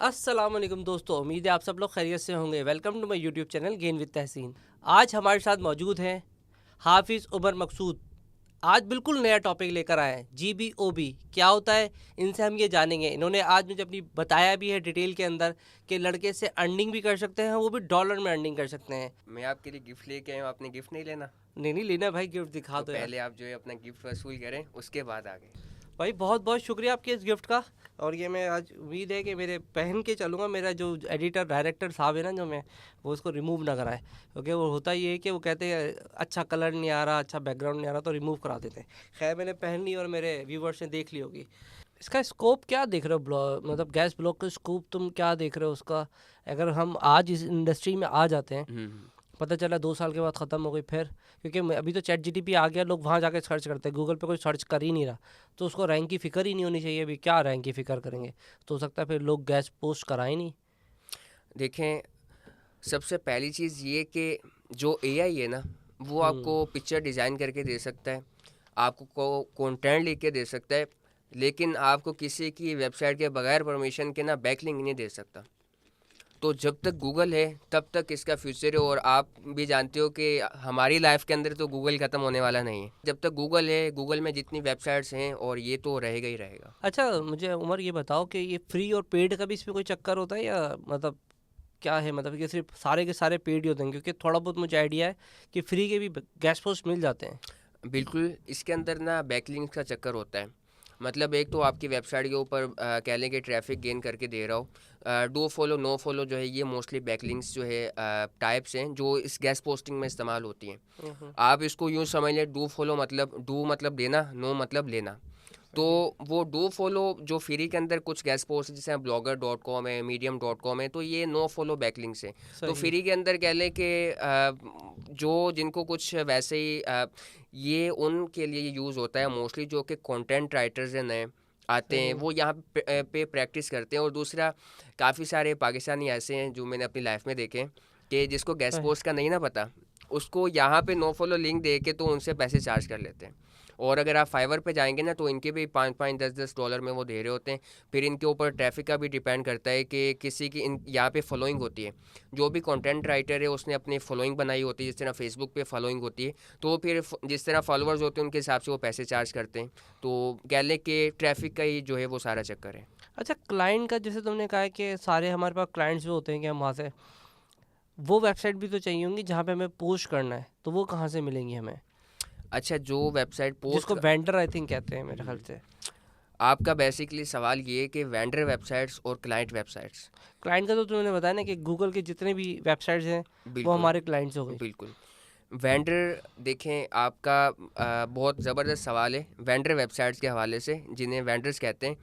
अस्सलाम वालेकुम दोस्तों, उम्मीद है आप सब लोग खैरियत से होंगे। Welcome to my YouTube channel gain with Tahseen. आज हमारे साथ मौजूद हैं हाफिज़ उमर मकसूद। आज बिल्कुल नया टॉपिक लेकर आए हैं, GBOB क्या होता है, इनसे हम ये जानेंगे। इन्होंने आज मुझे अपनी बताया भी है डिटेल के अंदर कि लड़के से अर्निंग भी कर सकते हैं, वो भी डॉलर में अर्निंग कर सकते हैं। मैं आपके लिए गिफ्ट लेके आया हूँ, आपने गिफ्ट नहीं लेना। नहीं नहीं लेना भाई, गिफ्ट दिखा तो दो यार। पहले आप जो है अपना गिफ्ट वसूल करें, उसके बाद आगे। भाई बहुत बहुत शुक्रिया आपके इस गिफ्ट का। और ये मैं आज उम्मीद है कि मेरे पहन के चलूँगा, मेरा जो एडिटर डायरेक्टर साहब है ना, जो मैं वो उसको रिमूव ना कराए, क्योंकि वो होता ही है कि वो कहते हैं अच्छा कलर नहीं आ रहा, अच्छा बैकग्राउंड नहीं आ रहा, तो रिमूव करा देते हैं। खैर मैंने पहन ली और मेरे व्यूवर्स ने देख ली होगी। इसका स्कोप क्या देख रहे हो, मतलब गैस ब्लॉक का स्कोप तुम क्या देख रहे हो उसका? अगर हम आज इस इंडस्ट्री में आ जाते हैं, पता चला 2 साल के बाद ख़त्म हो गई, फिर क्योंकि अभी तो चैट जीटीपी आ गया, लोग वहाँ जाके सर्च करते हैं, गूगल पे कोई सर्च कर ही नहीं रहा, तो उसको रैंक की फ़िक्र ही नहीं होनी चाहिए। अभी क्या रैंक की फ़िक्र करेंगे, तो हो सकता है फिर लोग गैस पोस्ट कराएं नहीं। देखें, सबसे पहली चीज़ ये कि जो एआई है ना, वो हम्म। आपको पिक्चर डिज़ाइन करके दे सकता है, आपको कंटेंट लिख के दे सकता है, लेकिन आपको किसी की वेबसाइट के बगैर परमिशन के ना बैकलिंक नहीं दे सकता। तो जब तक गूगल है तब तक इसका फ्यूचर है, और आप भी जानते हो कि हमारी लाइफ के अंदर तो गूगल ख़त्म होने वाला नहीं है। जब तक गूगल है, गूगल में जितनी वेबसाइट्स हैं, और ये तो रहेगा ही रहेगा। अच्छा मुझे उमर ये बताओ कि ये फ्री और पेड का भी इसमें कोई चक्कर होता है, या मतलब क्या है, मतलब कि सिर्फ सारे के सारे पेड ही होते हैं? क्योंकि थोड़ा बहुत मुझे आइडिया है कि फ्री के भी गैस पोस्ट मिल जाते हैं। बिल्कुल, इसके अंदर ना बैकलिंक्स का चक्कर होता है। मतलब एक तो आपकी वेबसाइट के ऊपर कह लें कि ट्रैफिक गेन करके दे रहा हो। डू फॉलो नो फॉलो जो है, ये मोस्टली बैकलिंक्स जो है टाइप्स हैं जो इस गैस पोस्टिंग में इस्तेमाल होती हैं। हम्म। आप इसको यूँ समझ लें, डू मतलब देना, नो मतलब लेना। तो सही है। वो डू फॉलो जो फ्री के अंदर कुछ गैस पोस्ट जैसे blogger.com है, medium.com है, तो ये नो फॉलो बैकलिंक्स है। तो सही है। फ्री के अंदर कह लें कि जो जिनको कुछ वैसे ही ये उनके लिए यूज़ होता है मोस्टली, जो कि कंटेंट राइटर्स हैं नए आते सही हैं, है। वो यहाँ पे प्रैक्टिस करते हैं। और दूसरा, काफ़ी सारे पाकिस्तानी ऐसे हैं जो मैंने अपनी लाइफ में देखे कि जिसको गैस सही। पोस्ट का नहीं ना पता, उसको यहाँ पे नो फॉलो लिंक दे के तो उनसे पैसे चार्ज कर लेते हैं। और अगर आप फाइवर पे जाएंगे ना, तो इनके भी 5-5 10-10 डॉलर में वो दे रहे होते हैं। फिर इनके ऊपर ट्रैफिक का भी डिपेंड करता है कि किसी की इन यहाँ पे फॉलोइंग होती है। जो भी कंटेंट राइटर है उसने अपनी फॉलोइंग बनाई होती है, जिस तरह फेसबुक पे फॉलोइंग होती है, तो फिर जिस तरह फॉलोअर्स होते हैं उनके हिसाब से वो पैसे चार्ज करते हैं। तो कह लें कि ट्रैफिक का ही जो है वो सारा चक्कर है। अच्छा क्लाइंट का, जैसे तुमने कहा है कि सारे हमारे पास क्लाइंट्स भी होते हैं कि हम वहाँ से, वो वेबसाइट भी तो चाहिए होंगी जहाँ पे हमें पोस्ट करना है, तो वो कहाँ से मिलेंगी हमें? अच्छा, जो वेबसाइट पोस्ट जिसको वेंडर आई थिंक कहते हैं मेरे ख्याल से। आपका बेसिकली सवाल ये है कि वेंडर वेबसाइट्स और क्लाइंट वेबसाइट्स। क्लाइंट का तो तुमने बताया ना कि गूगल के जितने भी वेबसाइट्स हैं वो बिल्कुल, हमारे क्लाइंट्स हो गए। बिल्कुल। वेंडर, देखें आपका बहुत ज़बरदस्त सवाल है वेंडर वेबसाइट्स के हवाले से, जिन्हें वेंडर्स कहते हैं।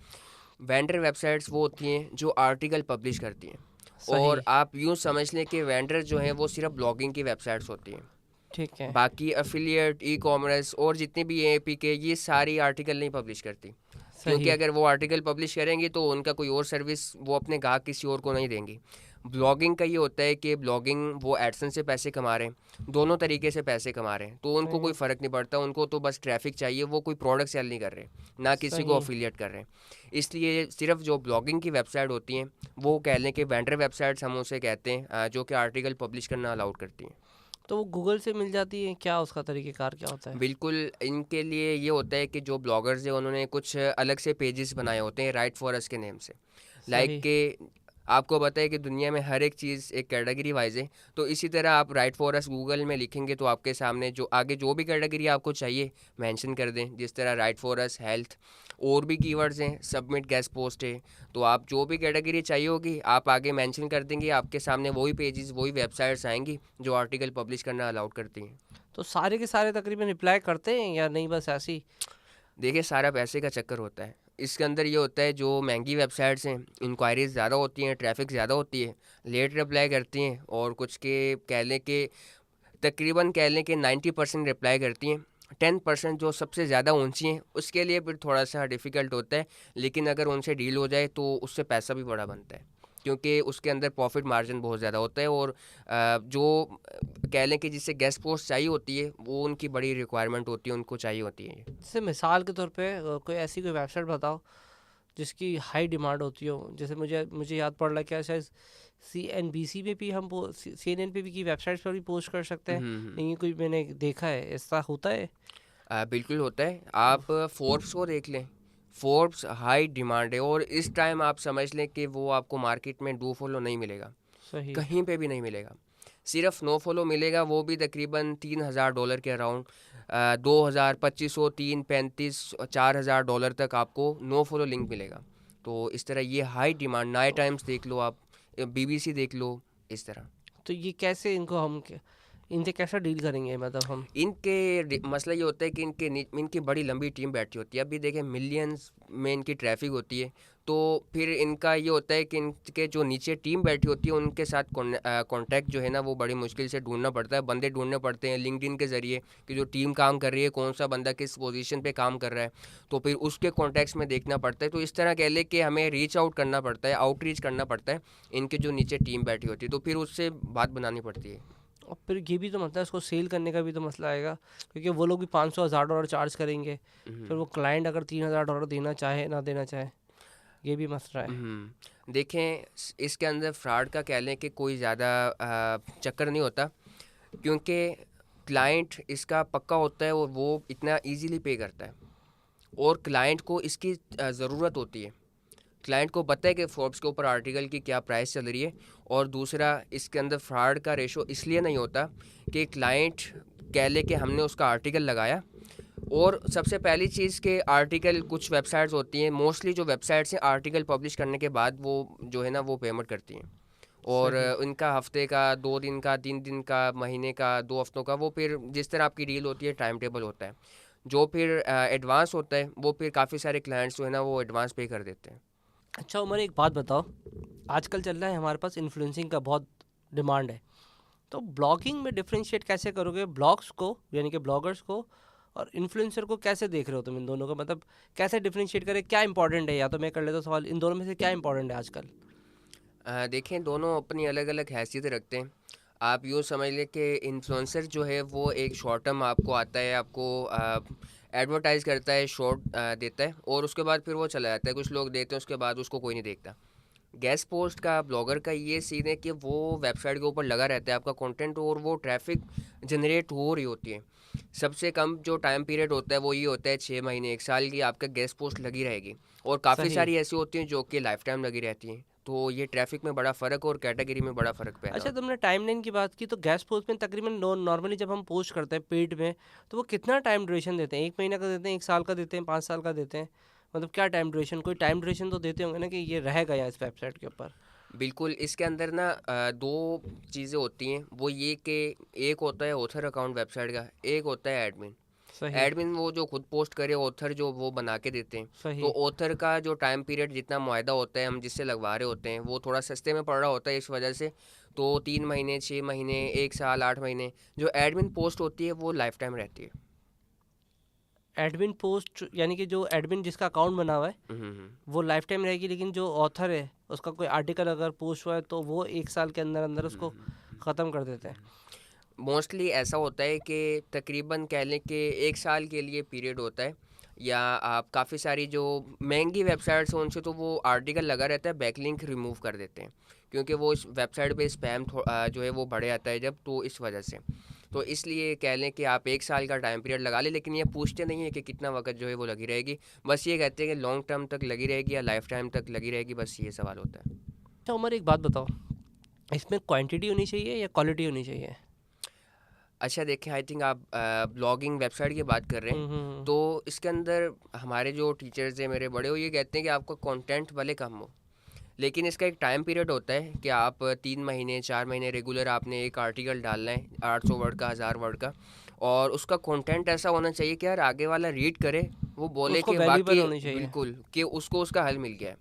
वेंडर वेबसाइट्स वो होती हैं जो आर्टिकल पब्लिश करती हैं। सही। और आप यूँ समझ लें कि वेंडर जो हैं वो सिर्फ ब्लॉगिंग की वेबसाइट्स होती हैं। ठीक है। बाकी अफिलिएट, ई कॉमर्स और जितनी भी APK, ये सारी आर्टिकल नहीं पब्लिश करती। क्योंकि सही। अगर वो आर्टिकल पब्लिश करेंगी तो उनका कोई और सर्विस वो अपने ग्राहक किसी और को नहीं देंगी। ब्लॉगिंग का ये होता है कि ब्लॉगिंग वो एडसेंस से पैसे कमा रहे हैं, दोनों तरीके से पैसे कमा रहे हैं, तो उनको सही कोई है। फ़र्क नहीं पड़ता, उनको तो बस ट्रैफिक चाहिए, वो कोई प्रोडक्ट सेल नहीं कर रहे, ना किसी को सही। अफिलिएट कर रहे हैं। इसलिए सिर्फ जो ब्लॉगिंग की वेबसाइट होती हैं, वो कह लें कि वेंडर वेबसाइट्स हम उसे कहते हैं, जो कि आर्टिकल पब्लिश करना अलाउड करती हैं। तो वो गूगल से मिल जाती है क्या? उसका तरीक़ेकार क्या होता है? बिल्कुल, इनके लिए ये होता है कि जो ब्लॉगर्स हैं उन्होंने कुछ अलग से पेजेस बनाए होते हैं राइट फॉर अस के नेम से। लाइक सही। के आपको पता है कि दुनिया में हर एक चीज़ एक कैटेगरी वाइज है, तो इसी तरह आप राइट फॉर अस गूगल में लिखेंगे तो आपके सामने जो आगे जो भी कैटेगरी आपको चाहिए मेंशन कर दें, जिस तरह राइट फॉर अस, हेल्थ, और भी कीवर्ड्स हैं, सबमिट गेस्ट पोस्ट है। तो आप जो भी कैटेगरी चाहिए होगी आप आगे मेंशन कर देंगे, आपके सामने वही पेजेस, वही वेबसाइट्स आएंगी जो आर्टिकल पब्लिश करना अलाउड करती हैं। तो सारे के सारे तकरीबन रिप्लाई करते हैं या नहीं, बस ऐसे ही? देखिए, सारा पैसे का चक्कर होता है। इसके अंदर ये होता है, जो महंगी वेबसाइट्स हैं इंक्वायरीज ज़्यादा होती हैं, ट्रैफिक ज़्यादा होती है, लेट रिप्लाई करती हैं, और कुछ के कह लें कि तकरीबन कह लें कि 90% रिप्लाई करती हैं। 10% जो सबसे ज़्यादा ऊंची हैं उसके लिए फिर थोड़ा सा डिफ़िकल्ट होता है, लेकिन अगर उनसे डील हो जाए तो उससे पैसा भी बड़ा बनता है, क्योंकि उसके अंदर प्रॉफिट मार्जिन बहुत ज़्यादा होता है। और जो कह लें कि जिससे गेस्ट पोस्ट चाहिए होती है वो उनकी बड़ी रिक्वायरमेंट होती है, उनको चाहिए होती है। जैसे मिसाल के तौर पे कोई ऐसी कोई वेबसाइट बताओ जिसकी हाई डिमांड होती हो, जैसे मुझे मुझे याद पड़ रहा है क्या शायद CNBC में भी हम CNN पे भी की वेबसाइट्स पर भी पोस्ट कर सकते हैं, हम्म। लेकिन कोई मैंने देखा है ऐसा होता है। बिल्कुल होता है। आप फोर्ब्स को देख लें, फोर्ब्स हाई डिमांड है और इस टाइम आप समझ लें कि वो आपको मार्केट में डू फॉलो नहीं मिलेगा, सही। कहीं पे भी नहीं मिलेगा। सिर्फ नो फॉलो मिलेगा, वो भी तकरीबन $3,000 के अराउंड। 2,000, 2,500, 3,35, $4,000 तक आपको नो फॉलो लिंक मिलेगा। तो इस तरह ये हाई डिमांड, नाइट टाइम्स देख लो आप, BBC देख लो, इस तरह। तो ये कैसे इनको हम इनसे कैसा डील करेंगे, मतलब हम? मसला ये होता है कि इनकी बड़ी लंबी टीम बैठी होती है। अभी देखें मिलियंस में इनकी ट्रैफिक होती है, तो फिर इनका ये होता है कि इनके जो नीचे टीम बैठी होती है उनके साथ कांटेक्ट जो है ना वो बड़ी मुश्किल से ढूंढना पड़ता है, बंदे ढूंढने पड़ते हैं लिंक्डइन के ज़रिए कि जो टीम काम कर रही है कौन सा बंदा किस पोजीशन पे काम कर रहा है, तो फिर उसके कॉन्टैक्ट्स में देखना पड़ता है। तो इस तरह कह ले कि हमें रीच आउट करना पड़ता है, आउटरीच करना पड़ता है इनके जो नीचे टीम बैठी होती है, तो फिर उससे बात बनानी पड़ती है। और फिर ये भी तो मतलब इसको सेल करने का भी तो मसला आएगा, क्योंकि वो लोग भी $500,000 चार्ज करेंगे, फिर वो क्लाइंट अगर $3,000 देना चाहे ना देना चाहे, ये भी मसला है। देखें इसके अंदर फ्रॉड का कह लें कि कोई ज़्यादा चक्कर नहीं होता, क्योंकि क्लाइंट इसका पक्का होता है और वो इतना इजीली पे करता है, और क्लाइंट को इसकी ज़रूरत होती है। क्लाइंट को पता है कि फोर्ब्स के ऊपर आर्टिकल की क्या प्राइस चल रही है, और दूसरा इसके अंदर फ्रॉड का रेशो इसलिए नहीं होता कि क्लाइंट कह ले कि हमने उसका आर्टिकल लगाया। और सबसे पहली चीज़ के आर्टिकल, कुछ वेबसाइट्स होती हैं, मोस्टली जो वेबसाइट्स हैं आर्टिकल पब्लिश करने के बाद वो जो है ना वो पेमेंट करती हैं, और सही। इनका हफ्ते का, 2 दिन का, 3 दिन का, महीने का, 2 हफ्तों का, वो फिर जिस तरह आपकी डील होती है टाइम टेबल होता है, जो फिर एडवांस होता है वो फिर काफ़ी सारे क्लाइंट्स जो है ना वो एडवांस पे कर देते हैं। अच्छा उमर, एक बात बताओ, आजकल चल रहा है हमारे पास इन्फ्लुएंसिंग का बहुत डिमांड है, तो ब्लॉगिंग में डिफरेंशिएट कैसे करोगे ब्लॉग्स को, यानी कि ब्लॉगर्स को, और इन्फ्लुएंसर को कैसे देख रहे हो तुम इन दोनों को, मतलब कैसे डिफरेंशिएट करें, क्या इंपॉर्टेंट है? या तो मैं कर लेता हूँ सवाल, इन दोनों में से क्या इंपॉर्टेंट है आजकल? देखें दोनों अपनी अलग अलग हैसियत रखते हैं। आप यूँ समझ लें कि इन्फ्लुएंसर जो है वो एक शॉर्ट टर्म आपको आता है, आपको एडवर्टाइज करता है, शॉर्ट देता है, और उसके बाद फिर वो चला जाता है, कुछ लोग देते हैं उसके बाद उसको कोई नहीं देखता। गेस्ट पोस्ट का, ब्लॉगर का ये सीन है कि वो वेबसाइट के ऊपर लगा रहता है आपका कंटेंट, और वो ट्रैफिक जनरेट हो रही होती है। सबसे कम जो टाइम पीरियड होता है वो ये होता है 6 महीने, 1 साल की आपका गेस्ट पोस्ट लगी रहेगी, और काफ़ी सही। सारी ऐसी होती हैं जो कि लाइफ टाइम लगी रहती हैं। तो ये ट्रैफिक में बड़ा फ़र्क और कैटेगरी में बड़ा फ़र्क पैदा अच्छा होता तुमने टाइमलाइन की बात की, तो गैस पोस्ट में तकरीबन नॉर्मली जब हम पोस्ट करते हैं पेड में, तो वो कितना टाइम ड्यूरेशन देते हैं? 1 महीना का देते हैं, 1 साल का देते हैं, 5 साल का देते हैं? मतलब क्या टाइम ड्यूरेशन, कोई टाइम ड्यूरेशन तो देते होंगे ना कि ये रहेगा यहाँ इस वेबसाइट के ऊपर? है। बिल्कुल, इसके अंदर ना दो चीज़ें होती हैं, वो ये कि एक होता है ऑथर अकाउंट वेबसाइट का, एक होता है एडमिन। सही। एडमिन वो जो खुद पोस्ट करे, ऑथर जो वो बना के देते हैं। तो सही। ऑथर का जो टाइम पीरियड जितना मुआहदा होता है हम जिससे लगवा रहे होते हैं वो थोड़ा सस्ते में पड़ रहा होता है इस वजह से, तो 3 महीने, 6 महीने, 1 साल, 8 महीने। जो एडमिन पोस्ट होती है वो लाइफ टाइम रहती है। एडमिन पोस्ट यानी कि जो एडमिन जिसका अकाउंट बना हुआ है हम्म। वो लाइफ टाइम रहेगी, लेकिन जो ऑथर है उसका कोई आर्टिकल अगर पोस्ट हुआ है तो वो 1 साल के अंदर अंदर उसको ख़त्म कर देते हैं? मोस्टली ऐसा होता है कि तकरीबन कह लें कि 1 साल के लिए पीरियड होता है, या आप काफ़ी सारी जो महंगी वेबसाइट्स हैं उनसे तो वो आर्टिकल लगा रहता है, बैकलिंक रिमूव कर देते हैं, क्योंकि वो इस वेबसाइट पे स्पैम जो है वो बढ़ जाता है जब, तो इस वजह से। तो इसलिए कह लें कि आप 1 साल का टाइम पीरियड लगा लें, लेकिन ये पूछते नहीं है कि कितना वक्त जो है वो लगी रहेगी, बस ये कहते हैं कि लॉन्ग टर्म तक लगी रहेगी या लाइफ टाइम तक लगी रहेगी, बस ये सवाल होता है। अच्छा उमर, एक बात बताओ, इसमें क्वांटिटी होनी चाहिए या क्वालिटी होनी चाहिए? अच्छा देखें, आई थिंक आप ब्लॉगिंग वेबसाइट की बात कर रहे हैं, हम्म। तो इसके अंदर हमारे जो टीचर्स हैं मेरे बड़े, वो ये कहते हैं कि आपका कंटेंट भले कम हो, लेकिन इसका एक टाइम पीरियड होता है कि आप 3 महीने, 4 महीने रेगुलर आपने एक आर्टिकल डालना है, 800 वर्ड का, 1000 वर्ड का, और उसका कंटेंट ऐसा होना चाहिए कि यार आगे वाला रीड करे, वो बोले उसको कि वैल्यूबल वाकई होनी चाहिए। बिल्कुल कि उसको उसका हल मिल गया है,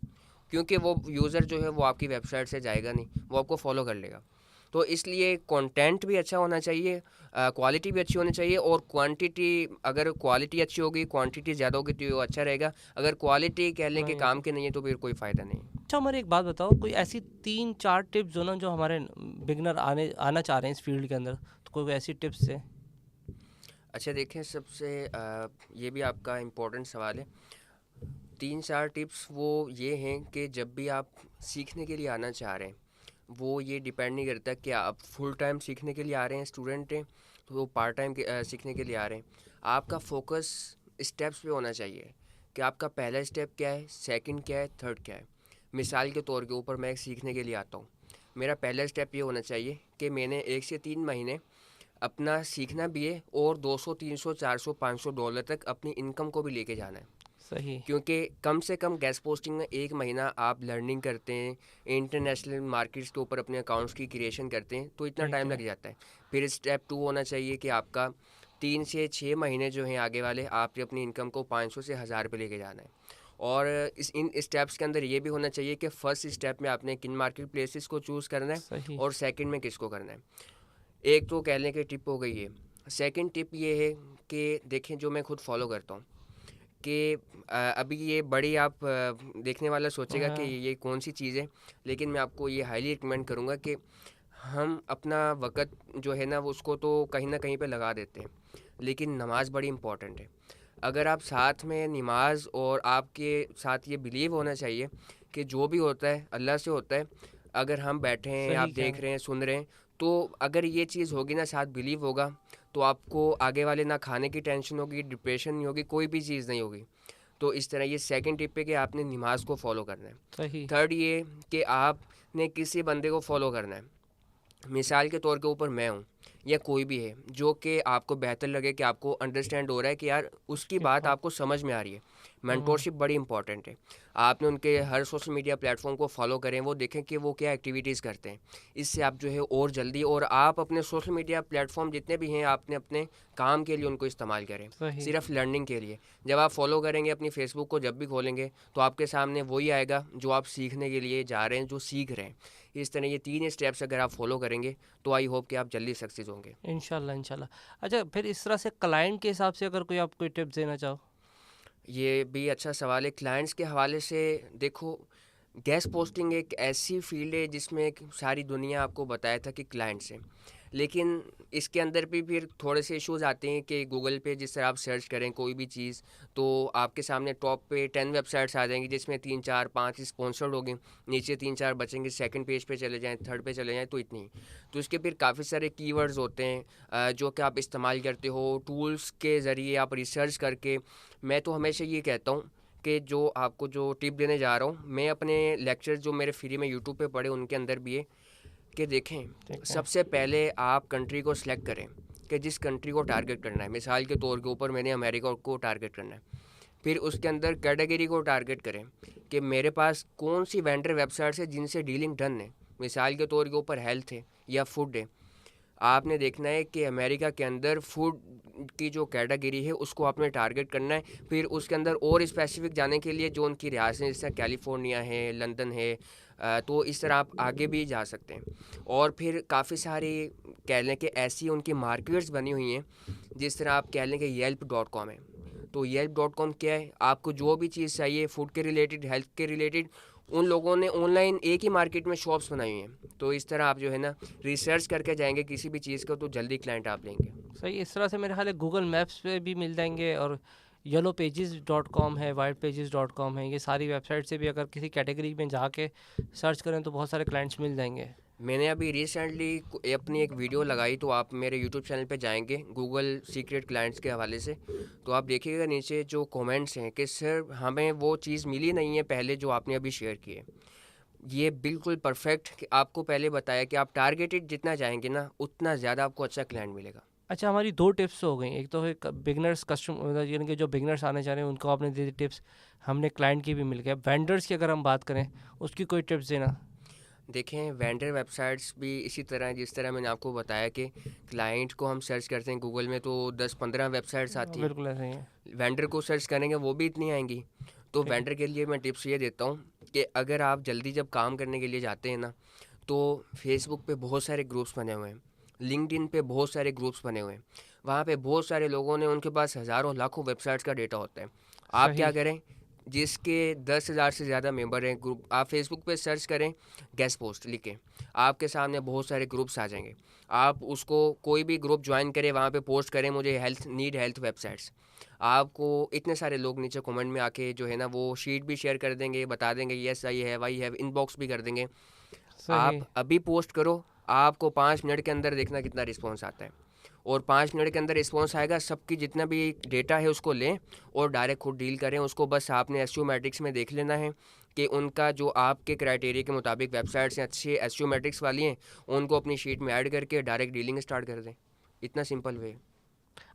क्योंकि वो यूज़र जो है वो आपकी वेबसाइट से जाएगा नहीं, वो आपको फॉलो कर लेगा। तो इसलिए कंटेंट भी अच्छा होना चाहिए, क्वालिटी भी अच्छी होनी चाहिए, और क्वांटिटी, अगर क्वालिटी अच्छी होगी, क्वांटिटी ज़्यादा होगी तो वो अच्छा रहेगा, अगर क्वालिटी कह लें कि वही। काम की नहीं है तो फिर कोई फ़ायदा नहीं। अच्छा उमर, एक बात बताओ, कोई ऐसी 3-4 टिप्स हो ना जो हमारे बिगनर आना चाह रहे हैं इस फील्ड के अंदर, तो कोई ऐसी टिप्स है? अच्छा देखें, सबसे ये भी आपका इम्पोर्टेंट सवाल है। 3-4 टिप्स वो ये हैं कि जब भी आप सीखने के लिए आना चाह रहे हैं, वो ये डिपेंड नहीं करता कि आप फुल टाइम सीखने के लिए आ रहे हैं, स्टूडेंट हैं तो वो पार्ट टाइम सीखने के लिए आ रहे हैं। आपका फोकस स्टेप्स पे होना चाहिए कि आपका पहला स्टेप क्या है, सेकंड क्या है, थर्ड क्या है। मिसाल के तौर के ऊपर मैं सीखने के लिए आता हूँ, मेरा पहला स्टेप ये होना चाहिए कि मैंने 1 से 3 महीने अपना सीखना भी है और 200, 300, 400, $500 तक अपनी इनकम को भी लेके जाना है। सही। क्योंकि कम से कम गेस्ट पोस्टिंग में 1 महीना आप लर्निंग करते हैं, इंटरनेशनल मार्केट्स के ऊपर अपने अकाउंट्स की क्रिएशन करते हैं, तो इतना ठीक टाइम है। लग जाता है। फिर स्टेप 2 होना चाहिए कि आपका 3 से 6 महीने जो हैं आगे वाले, आपने अपनी इनकम को 500 से 1000 पे लेके जाना है। और इन स्टेप्स के अंदर ये भी होना चाहिए कि फर्स्ट स्टेप में आपने किन मार्केट प्लेसेस को चूज़ करना है सही। और सेकंड में किसको करना है। एक तो कहने की टिप हो गई है। सेकंड टिप ये है कि देखें, जो मैं खुद फॉलो करता हूँ कि अभी ये बड़ी आप देखने वाला सोचेगा कि हाँ। ये कौन सी चीज़ है, लेकिन मैं आपको ये हाईली रिकमेंड करूँगा कि हम अपना वक़्त जो है ना वो उसको तो कहीं ना कहीं पे लगा देते हैं, लेकिन नमाज बड़ी इम्पॉर्टेंट है। अगर आप साथ में नमाज और आपके साथ ये बिलीव होना चाहिए कि जो भी होता है अल्लाह से होता है। अगर हम बैठे हैं, आप सही कह देख रहे रहे हैं, सुन रहे हैं, तो अगर ये चीज़ होगी ना, साथ बिलीव होगा, तो आपको आगे वाले ना खाने की टेंशन होगी, डिप्रेशन नहीं होगी, कोई भी चीज़ नहीं होगी। तो इस तरह ये सेकंड टिप है कि आपने नमाज को फॉलो करना है। सही। थर्ड ये कि आपने किसी बंदे को फॉलो करना है। मिसाल के तौर के ऊपर मैं हूँ या कोई भी है जो कि आपको बेहतर लगे कि आपको अंडरस्टैंड हो रहा है कि यार उसकी कि बात हाँ। आपको समझ में आ रही है। हम्म। मेंटोरशिप बड़ी इंपॉर्टेंट है। आपने उनके हर सोशल मीडिया प्लेटफॉर्म को फॉलो करें, वो देखें कि वो क्या एक्टिविटीज़ करते हैं। इससे आप जो है और जल्दी, और आप अपने सोशल मीडिया प्लेटफॉर्म जितने भी हैं आपने अपने काम के लिए उनको इस्तेमाल करें, सही। सिर्फ लर्निंग के लिए। जब आप फॉलो करेंगे अपनी फेसबुक को, जब भी खोलेंगे तो आपके सामने वही आएगा जो आप सीखने के लिए जा रहे हैं, जो सीख रहे हैं। इस तरह ये 3 स्टेप्स अगर आप फॉलो करेंगे तो आई होप कि आप जल्दी सक्सेस होंगे। इंशाल्लाह इंशाल्लाह। अच्छा, फिर इस तरह से क्लाइंट के हिसाब से अगर कोई आप कोई टिप्स देना चाहो। ये भी अच्छा सवाल है। क्लाइंट्स के हवाले से देखो, गेस्ट पोस्टिंग एक ऐसी फील्ड है जिसमें सारी दुनिया आपको बताया था कि क्लाइंट्स हैं, लेकिन इसके अंदर भी फिर थोड़े से इश्यूज आते हैं कि गूगल पे जिस तरह आप सर्च करें कोई भी चीज़, तो आपके सामने टॉप पे 10 वेबसाइट्स आ जाएंगी जिसमें 3 4 5 स्पॉन्सर्ड होंगे, नीचे 3 4 बचेंगे, सेकंड पेज पे चले जाएं, थर्ड पे चले जाएं, तो इतनी। तो इसके फिर काफ़ी सारे कीवर्ड्स होते हैं जो कि आप इस्तेमाल करते हो टूल्स के ज़रिए, आप रिसर्च करके। मैं तो हमेशा ये कहता हूँ कि जो आपको जो टिप देने जा रहा हूँ, मैं अपने लेक्चर जो मेरे फ्री में यूट्यूब पे पढ़े उनके अंदर भी है कि देखें, ठीक है। सबसे पहले आप कंट्री को सिलेक्ट करें कि जिस कंट्री को टारगेट करना है। मिसाल के तौर के ऊपर मैंने अमेरिका को टारगेट करना है। फिर उसके अंदर कैटेगरी को टारगेट करें कि मेरे पास कौन सी वेंडर वेबसाइट्स है जिनसे डीलिंग डन है। मिसाल के तौर के ऊपर हेल्थ है या फूड है। आपने देखना है कि अमेरिका के अंदर फूड की जो कैटेगरी है उसको आपने टारगेट करना है। फिर उसके अंदर और स्पेसिफिक जाने के लिए जो उनकी रियासतें जैसे कैलिफोर्निया है, लंदन है, तो इस तरह आप आगे भी जा सकते हैं। और फिर काफ़ी सारी कह लें कि ऐसी उनकी मार्केट्स बनी हुई हैं, जिस तरह आप कह लें कि yelp.com है। तो yelp.com क्या है, आपको जो भी चीज़ चाहिए फूड के रिलेटेड, हेल्थ के रिलेटेड, उन लोगों ने ऑनलाइन एक ही मार्केट में शॉप्स बनाई हुई हैं। तो इस तरह आप जो है ना रिसर्च करके जाएंगे किसी भी चीज़ को, तो जल्दी क्लाइंट आप लेंगे। सही। इस तरह से मेरे ख्याल है गूगल मैप्स पे भी मिल जाएंगे, और येलो पेजेस डॉट कॉम है, वाइट पेजेस डॉट कॉम है, ये सारी वेबसाइट से भी अगर किसी कैटेगरी में जाके सर्च करें तो बहुत सारे क्लाइंट्स मिल जाएंगे। मैंने अभी रिसेंटली अपनी एक वीडियो लगाई, तो आप मेरे यूट्यूब चैनल पे जाएंगे गूगल सीक्रेट क्लाइंट्स के हवाले से, तो आप देखिएगा नीचे जो कमेंट्स हैं कि सर हमें वो चीज़ मिली नहीं है पहले जो आपने अभी शेयर की है। ये बिल्कुल परफेक्ट कि आपको पहले बताया कि आप टारगेटेड जितना जाएंगे ना उतना ज़्यादा आपको अच्छा क्लाइंट मिलेगा। अच्छा, हमारी दो टिप्स हो गई। एक तो है बिगनर्स कस्टमर, यानी कि जो बिगनर्स आने चाह रहे हैं उनको आपने दे दी टिप्स, हमने क्लाइंट की भी मिल गया। वेंडर्स की अगर हम बात करें उसकी कोई टिप्स देना। देखें, वेंडर वेबसाइट्स भी इसी तरह हैं जिस तरह मैंने आपको बताया कि क्लाइंट को हम सर्च करते हैं गूगल में तो 10 15 वेबसाइट्स आती हैं। बिल्कुल ऐसा ही है। वेंडर को सर्च करेंगे वो भी इतनी आएंगी। तो ठीक है। वेंडर के लिए मैं टिप्स ये देता हूँ कि अगर आप जल्दी जब काम करने के लिए जाते हैं ना, तो फेसबुक पे बहुत सारे ग्रुप्स बने हुए हैं, लिंक्डइन पे बहुत सारे ग्रुप्स बने हुए हैं। वहाँ पे बहुत सारे लोगों ने, उनके पास हज़ारों लाखों वेबसाइट्स का डेटा होता है। आप क्या सही। करें, जिसके 10,000 से ज़्यादा मेंबर हैं ग्रुप। आप फेसबुक पे सर्च करें गेस्ट पोस्ट लिख के, आपके सामने बहुत सारे ग्रुप्स आ जाएंगे। आप उसको कोई भी ग्रुप ज्वाइन करें, वहाँ पे पोस्ट करें मुझे हेल्थ वेबसाइट्स, आपको इतने सारे लोग नीचे कमेंट में आके जो है ना वो शीट भी शेयर कर देंगे, बता देंगे यस आई है वाई है, इनबॉक्स भी कर देंगे। सही। आप अभी पोस्ट करो, आपको 5 मिनट के अंदर देखना कितना रिस्पॉन्स आता है। और 5 मिनट के अंदर रिस्पॉन्स आएगा, सबकी जितना भी डेटा है उसको लें और डायरेक्ट खुद डील करें उसको। बस आपने एसईओ मैट्रिक्स में देख लेना है कि उनका जो आपके क्राइटेरिया के मुताबिक वेबसाइट्स हैं अच्छी एसईओ मैट्रिक्स वाली हैं, उनको अपनी शीट में ऐड करके डायरेक्ट डीलिंग स्टार्ट कर दें। इतना सिंपल वे।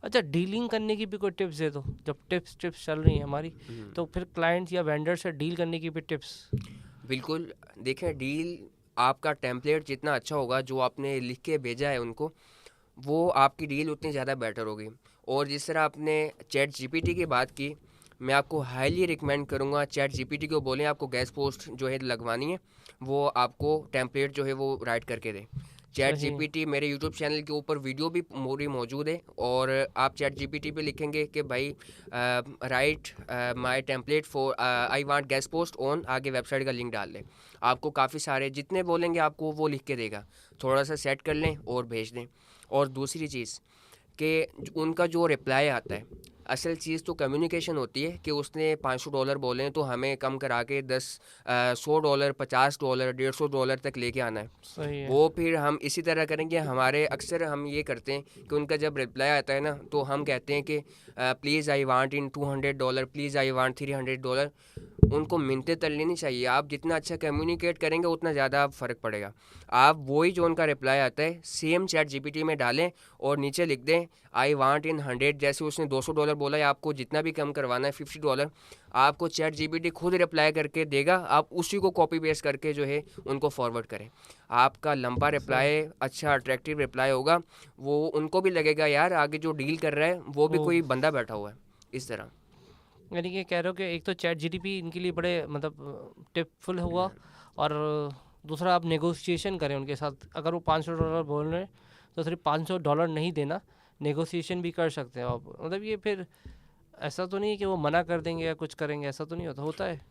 अच्छा, डीलिंग करने की भी कोई टिप्स दे दो, जब टिप्स चल रही हैं हमारी, तो फिर क्लाइंट्स या वेंडर से डील करने की भी टिप्स। बिल्कुल। देखें, डील आपका टेम्पलेट जितना अच्छा होगा, जो आपने लिख के भेजा है उनको, वो आपकी डील उतनी ज़्यादा बेटर होगी। और जिस तरह आपने चैट जीपीटी की बात की, मैं आपको हाईली रिकमेंड करूँगा चैट जीपीटी को बोलें आपको गेस्ट पोस्ट जो है लगवानी है, वो आपको टेम्पलेट जो है वो राइट करके दे। चैट सही। जीपीटी मेरे यूट्यूब चैनल के ऊपर वीडियो भी मोरी मौजूद है, और आप चैट जीपीटी पे लिखेंगे कि भाई right my template for I want guest post on, आगे वेबसाइट का लिंक डाल दें। आपको काफ़ी सारे जितने बोलेंगे आपको वो लिख के देगा। थोड़ा सा सेट कर लें और भेज दें। और दूसरी चीज़ कि उनका जो रिप्लाई आता है, असल चीज़ तो कम्युनिकेशन होती है कि उसने $500 बोले हैं तो हमें कम करा के $100, $50, $150 तक लेके आना है। सही है। वो फिर हम इसी तरह करेंगे। हमारे अक्सर हम ये करते हैं कि उनका जब रिप्लाई आता है ना, तो हम कहते हैं कि please I want in $200, please I want $300। उनको मिन्नतें तलनी नहीं चाहिए। आप जितना अच्छा कम्युनिकेट करेंगे उतना ज़्यादा फ़र्क पड़ेगा। आप वही जो उनका रिप्लाई आता है सेम चैट जीपीटी में डालें और नीचे लिख दें आई वांट इन 100। जैसे उसने $200 बोला है, आपको जितना भी कम करवाना है $50, आपको चैट जीपीटी खुद रिप्लाई करके देगा। आप उसी को कॉपी पेस्ट करके जो है उनको फॉरवर्ड करें। आपका लंबा सही। रिप्लाई अच्छा अट्रैक्टिव रिप्लाई होगा। वो उनको भी लगेगा यार आगे जो डील कर रहा है वो भी वो कोई बंदा बैठा हुआ है। इस तरह। यानी कि कह रहे हो कि एक तो चैट जीटीपी इनके लिए बड़े मतलब टिपफुल हुआ, और दूसरा आप नेगोशिएशन करें उनके साथ। अगर वो $500 बोल रहे हैं तो सिर्फ $500 नहीं देना, नेगोशिएशन भी कर सकते हो आप। मतलब ये फिर ऐसा तो नहीं है कि वो मना कर देंगे या कुछ करेंगे, ऐसा तो नहीं होता है।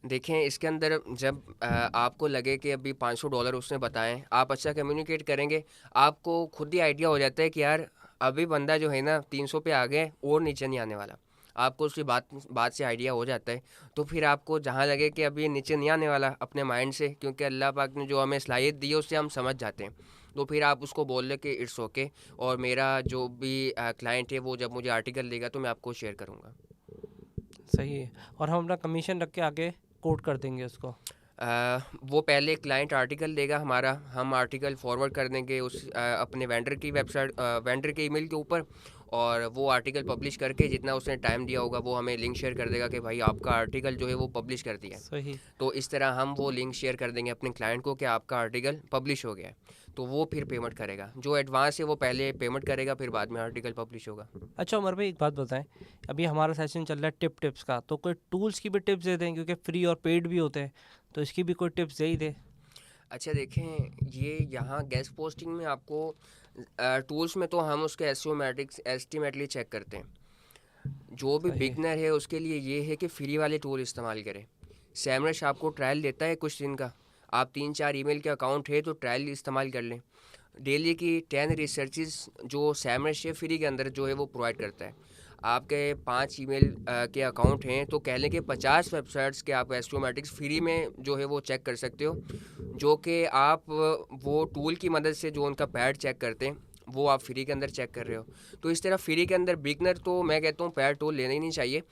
देखें, इसके अंदर जब आपको लगे कि अभी $500 उसने बताएं, आप अच्छा कम्युनिकेट करेंगे, आपको खुद ही आइडिया हो जाता है कि यार अभी बंदा जो है ना 300 पे आ गए और नीचे नहीं आने वाला। आपको उसकी बात बात से आइडिया हो जाता है। तो फिर आपको जहाँ लगे कि अभी ये नीचे नहीं आने वाला अपने माइंड से, क्योंकि अल्लाह पाक ने जो हमें सलाहियत दी है उससे हम समझ जाते हैं, तो फिर आप उसको बोल ले कि इट्स ओके, और मेरा जो भी क्लाइंट है वो जब मुझे आर्टिकल देगा तो मैं आपको शेयर करूँगा। सही है। और हम अपना कमीशन रख के आगे कोट कर देंगे उसको। वो पहले क्लाइंट आर्टिकल देगा हमारा, हम आर्टिकल फॉरवर्ड कर देंगे अपने वेंडर की वेबसाइट, वेंडर के ईमेल के ऊपर, और वो आर्टिकल पब्लिश करके जितना उसने टाइम दिया होगा वो हमें लिंक शेयर कर देगा कि भाई आपका आर्टिकल जो है वो पब्लिश कर दिया है। सही। तो इस तरह हम वो लिंक शेयर कर देंगे अपने क्लाइंट को कि आपका आर्टिकल पब्लिश हो गया है। तो वो फिर पेमेंट करेगा, जो एडवांस है वो पहले पेमेंट करेगा, फिर बाद में आर्टिकल पब्लिश होगा। अच्छा उमर भाई, एक बात बताएं, अभी हमारा सेशन चल रहा है टिप्स का, तो कोई टूल्स की भी टिप्स दे दें, क्योंकि फ्री और पेड भी होते हैं, तो इसकी भी कोई टिप्स दे ही दे। अच्छा देखें, ये यहाँ गेस्ट पोस्टिंग में आपको टूल्स में तो हम उसके एसईओ मैट्रिक्स एस्टिमेटली चेक करते हैं। जो भी सही। बिगनर है उसके लिए ये है कि फ्री वाले टूल इस्तेमाल करें। सैमरश आपको ट्रायल देता है कुछ दिन का, आप 3-4 ईमेल के अकाउंट है तो ट्रायल इस्तेमाल कर लें। डेली की 10 रिसर्चेस जो सैमरश है फ्री के अंदर जो है वो प्रोवाइड करता है। आपके 5 ईमेल के अकाउंट हैं तो कह लें कि 50 वेबसाइट्स के आप एस्ट्रोमैटिक्स फ्री में जो है वो चेक कर सकते हो, जो कि आप वो टूल की मदद से जो उनका पैड चेक करते हैं वो आप फ्री के अंदर चेक कर रहे हो। तो इस तरह फ्री के अंदर बिगनर तो मैं कहता हूँ पैड टूल लेना ही नहीं चाहिए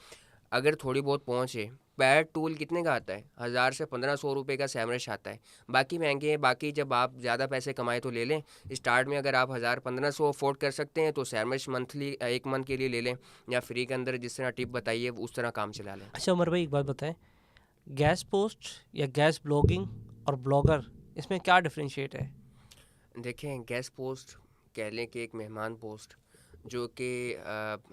अगर थोड़ी बहुत पहुँच है। पैड टूल कितने का आता है? 1000 से 1500 रुपये का सैमरश आता है। बाकी महंगे हैं, बाकी जब आप ज़्यादा पैसे कमाए तो ले लें। स्टार्ट में अगर आप 1000-1500 अफोर्ड कर सकते हैं तो सैमरश मंथली 1 मंथ के लिए ले लें, या फ्री के अंदर जिस तरह टिप बताइए उस तरह काम चला लें। अच्छा उमर भाई, एक बात बताएं, गैस पोस्ट या गैस ब्लॉगिंग और ब्लॉगर, इसमें क्या डिफरेंशिएट है? देखें, गेस्ट पोस्ट कह लें कि एक मेहमान पोस्ट, जो कि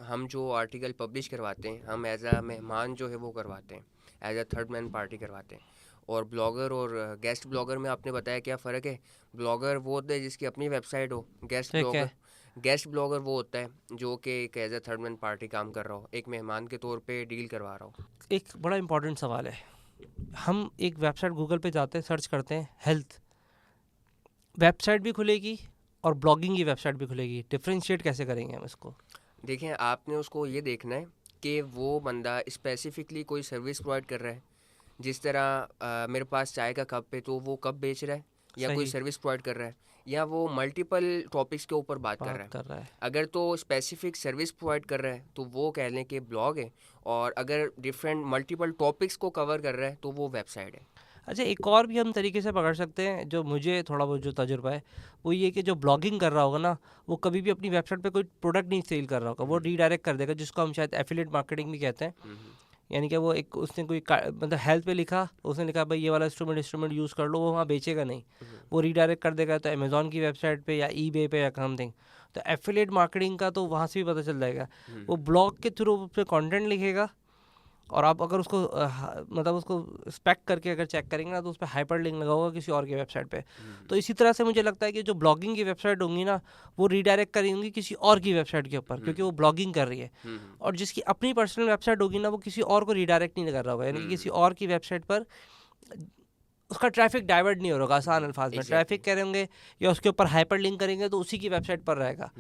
हम जो आर्टिकल पब्लिश करवाते हैं हम एज अ मेहमान जो है वो करवाते हैं, as a third man party करवाते हैं। और ब्लॉगर और गेस्ट ब्लॉगर में आपने बताया क्या फ़र्क है? ब्लॉगर वो होता है जिसकी अपनी वेबसाइट हो, ठीक है। गेस्ट ब्लॉगर वो होता है जो कि एक as a third man party काम कर रहा हो, एक मेहमान के तौर पे डील करवा रहा हो। एक बड़ा इंपॉर्टेंट सवाल है। हम एक वेबसाइट गूगल पे जाते हैं, सर्च करते हैं हेल्थ, वेबसाइट भी खुलेगी और ब्लॉगिंग की वेबसाइट भी खुलेगी, डिफरेंशिएट कैसे करेंगे हम इसको? देखें, आपने उसको ये देखना है कि वो बंदा स्पेसिफिकली कोई सर्विस प्रोवाइड कर रहा है। जिस तरह मेरे पास चाय का कप है, तो वो कप बेच रहा है या कोई सही सर्विस प्रोवाइड कर रहा है, या वो मल्टीपल टॉपिक्स के ऊपर बात कर रहा बात है। कर रहा है। अगर तो स्पेसिफिक सर्विस प्रोवाइड कर रहा है तो वो कह लें कि ब्लॉग है, और अगर डिफरेंट मल्टीपल टॉपिक्स को कवर कर रहा है तो वो वेबसाइट है। अच्छा, एक और भी हम तरीके से पकड़ सकते हैं, जो मुझे थोड़ा बहुत जो तजुर्बा है वो ये कि जो ब्लॉगिंग कर रहा होगा ना, वो कभी भी अपनी वेबसाइट पे कोई प्रोडक्ट नहीं सेल कर रहा होगा, वो रीडायरेक्ट कर देगा, जिसको हम शायद एफिलिएट मार्केटिंग भी कहते हैं। यानी कि वो एक उसने कोई मतलब हेल्थ पे लिखा, उसने लिखा भाई ये वाला इंस्ट्रूमेंट यूज़ कर लो, वो वहाँ बेचेगा नहीं, वो रीडायरेक्ट कर देगा तो अमेज़ॉन की वेबसाइट पे या ईबे पे या समथिंग। तो एफिलिएट मार्केटिंग का तो वहाँ से भी पता चल जाएगा। वो ब्लॉग के थ्रू उस पर कॉन्टेंट लिखेगा, और आप अगर उसको मतलब उसको स्पेक करके अगर चेक करेंगे ना, तो उस पर हाइपर लिंक लगा होगा किसी और की वेबसाइट पे। तो इसी तरह से मुझे लगता है कि जो ब्लॉगिंग की वेबसाइट होंगी ना, वो रीडायरेक्ट करेंगी किसी और की वेबसाइट के ऊपर, क्योंकि वो ब्लॉगिंग कर रही है। और जिसकी अपनी पर्सनल वेबसाइट होगी ना, वो किसी और को रीडायरेक्ट नहीं कर रहा होगा, यानी कि किसी और की वेबसाइट पर उसका ट्रैफिक डाइवर्ट नहीं हो रहा, आसान अल्फाज में ट्रैफिक करेंगे या उसके ऊपर हाइपर लिंक करेंगे तो उसी की वेबसाइट पर रहेगा।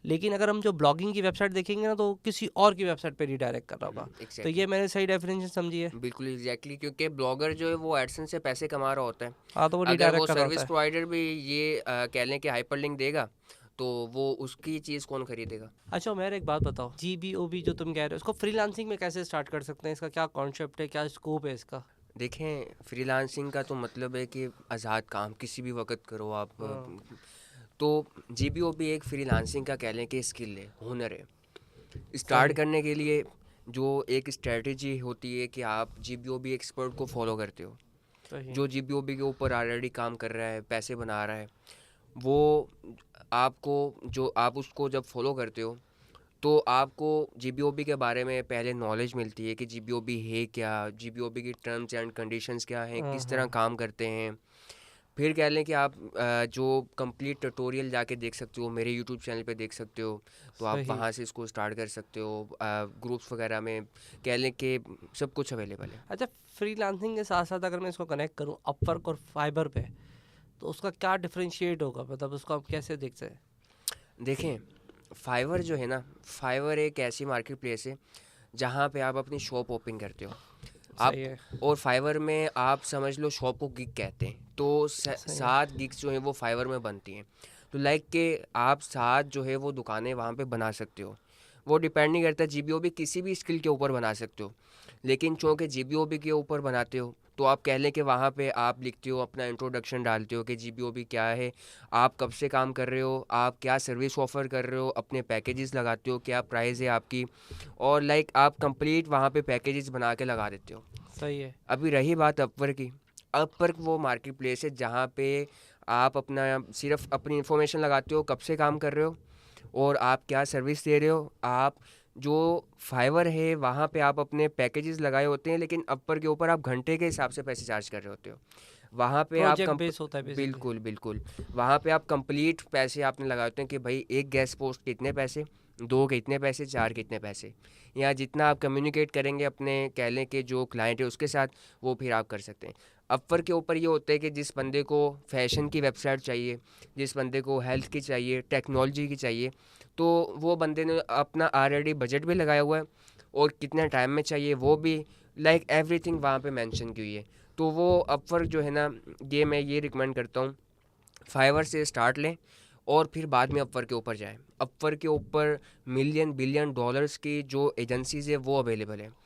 लेकिन अगर हम जो ब्लॉगिंग की वेबसाइट देखेंगे ना, तो वो किसी और की वेबसाइट पे रीडायरेक्ट कर रहा होगा। तो ये मैंने सही डेफिनेशन समझी है। बिल्कुल एग्जैक्टली, क्योंकि ब्लॉगर जो है वो एडसेंस से पैसे कमा रहा होता है। हाँ, तो वो अगर रीडायरेक्ट वो कर रहा सर्विस होता है। प्रोवाइडर भी ये कह लें कि हाइपर लिंक देगा, तो वो उसकी चीज़ कौन खरीदेगा? अच्छा, मेरे एक बात बताओ, GBOB जो तुम कह रहे हो, उसको फ्रीलांसिंग में कैसे स्टार्ट कर सकते हैं? इसका क्या कॉन्सेप्ट है, क्या स्कोप है इसका? देखें, फ्रीलांसिंग का तो मतलब है कि आज़ाद काम किसी भी वक्त करो आप। तो GBOB एक फ्रीलांसिंग का कह लें कि स्किल है, हुनर है। स्टार्ट करने के लिए जो एक स्ट्रेटजी होती है कि आप GBOB एक्सपर्ट को फॉलो करते हो, जो GBOB के ऊपर ऑलरेडी काम कर रहा है, पैसे बना रहा है, वो आपको जो आप उसको जब फॉलो करते हो तो आपको GBOB के बारे में पहले नॉलेज मिलती है कि GBOB है क्या, GBOB की टर्म्स एंड कंडीशंस क्या हैं, किस तरह काम करते हैं। फिर कह लें कि आप जो कंप्लीट ट्यूटोरियल जाके देख सकते हो, मेरे यूट्यूब चैनल पे देख सकते हो, तो आप वहाँ से इसको स्टार्ट कर सकते हो। ग्रुप्स वगैरह में कह लें कि सब कुछ अवेलेबल है। अच्छा, फ्रीलांसिंग के साथ साथ अगर मैं इसको कनेक्ट करूँ अपवर्क और फाइबर पे, तो उसका क्या डिफरेंशिएट होगा, मतलब उसको आप कैसे देखते हैं? देखें, फाइवर जो है ना, फाइवर एक ऐसी मार्केट प्लेस है जहाँ पे आप अपनी शॉप ओपन करते हो आप। और फाइवर में आप समझ लो शॉप को गिग कहते हैं, तो 7 गिग्स जो हैं वो फाइवर में बनती हैं। तो लाइक के आप 7 जो है वो दुकानें वहाँ पे बना सकते हो। वो डिपेंड नहीं करता, GBOB किसी भी स्किल के ऊपर बना सकते हो, लेकिन चूँकि GBOB के ऊपर बनाते हो तो आप कह लें कि वहाँ पे आप लिखते हो, अपना इंट्रोडक्शन डालते हो कि GBOB क्या है, आप कब से काम कर रहे हो, आप क्या सर्विस ऑफ़र कर रहे हो, अपने पैकेजेस लगाते हो, क्या प्राइस है आपकी, और लाइक आप कंप्लीट वहाँ पे पैकेजेस बना के लगा देते हो। सही है। अभी रही बात अपवर्क की, अपवर्क वो मार्केट प्लेस है जहाँ पे आप अपना सिर्फ अपनी इन्फॉर्मेशन लगाते हो, कब से काम कर रहे हो और आप क्या सर्विस दे रहे हो। आप जो फाइवर है वहाँ पे आप अपने पैकेजेस लगाए होते हैं, लेकिन अपवर्क के ऊपर आप घंटे के हिसाब से पैसे चार्ज कर रहे होते हो। वहाँ पे आप बेस होता है बिल्कुल बिल्कुल, वहाँ पे आप कंप्लीट पैसे आपने लगाए होते हैं कि भाई एक गेस्ट पोस्ट के इतने पैसे, 2 के इतने पैसे, 4 के इतने पैसे, या जितना आप कम्युनिकेट करेंगे अपने कह लें कि जो क्लाइंट है उसके साथ, वो फिर आप कर सकते हैं। अपवर्क के ऊपर ये होता है कि जिस बंदे को फैशन की वेबसाइट चाहिए, जिस बंदे को हेल्थ की चाहिए, टेक्नोलॉजी की चाहिए, तो वो बंदे ने अपना ऑलरेडी बजट भी लगाया हुआ है और कितने टाइम में चाहिए वो भी, लाइक एवरीथिंग वहाँ पे मेंशन की हुई है। तो वो अपवर्क जो है ना, ये मैं ये रिकमेंड करता हूँ, फाइवर से स्टार्ट लें और फिर बाद में अपवर्क के ऊपर जाएं। अपवर्क के ऊपर मिलियन बिलियन डॉलर्स की जो एजेंसीज़ है वो अवेलेबल है।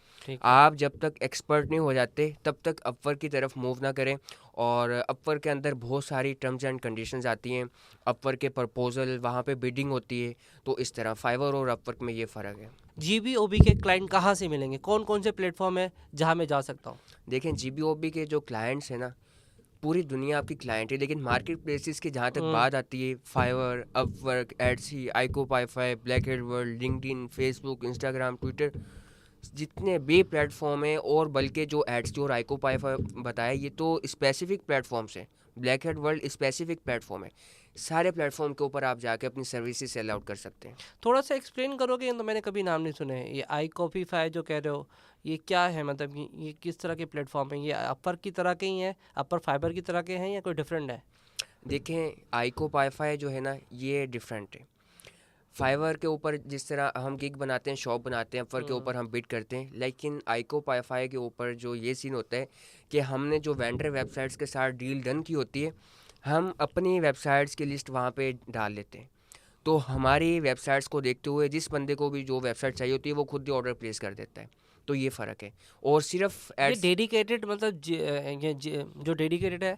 आप जब तक एक्सपर्ट नहीं हो जाते तब तक अपवर्क की तरफ मूव ना करें। और अपवर्क के अंदर बहुत सारी टर्म्स एंड कंडीशंस आती हैं, अपवर्क के प्रपोजल, वहाँ पे बिडिंग होती है। तो इस तरह फाइवर और अपवर्क में ये फ़र्क है। GBOB के क्लाइंट कहाँ से मिलेंगे, कौन कौन से प्लेटफॉर्म है जहाँ मैं जा सकता हूँ? देखें, GBOB के जो क्लाइंट्स हैं ना, पूरी दुनिया आपकी क्लाइंट है, लेकिन मार्केट प्लेसेस की जहाँ तक बात आती है, फाइवर, अपवर्क, एडसी, आइकोपाइफाई, black head world, LinkedIn, Facebook, Instagram, Twitter, जितने भी प्लेटफॉर्म हैं, और बल्कि जो एडसी और आइकोपाइफाई बताया, ये तो स्पेसिफिक प्लेटफॉर्म्स हैं, black head world specific platform है, सारे प्लेटफॉर्म के ऊपर आप जाके अपनी सर्विसेज सेल आउट कर सकते हैं। थोड़ा सा एक्सप्लेन करोगे, ये तो मैंने कभी नाम नहीं सुने। ये आई कॉपीफाई जो कह रहे हो, ये क्या है? मतलब ये किस तरह के प्लेटफॉर्म है? ये अपर की तरह के ही हैं, अपर फाइबर की तरह के हैं, या कोई डिफरेंट है? देखें, आईको पाईफाई जो है ना, ये डिफरेंट है। फाइवर के ऊपर जिस तरह हम गिग बनाते हैं, शॉप बनाते हैं, अपवर के ऊपर हम बिड करते हैं, लेकिन आईको पाईफाई के ऊपर जो ये सीन होता है कि हमने जो वेंडर वेबसाइट्स के साथ डील डन की होती है, हम अपनी वेबसाइट्स की लिस्ट वहाँ पे डाल लेते हैं। तो हमारी वेबसाइट्स को देखते हुए जिस बंदे को भी जो वेबसाइट चाहिए होती है, वो खुद ही ऑर्डर प्लेस कर देता है। तो ये फ़र्क है। और सिर्फ ये एड्स, डेडिकेटेड मतलब जो डेडिकेटेड है,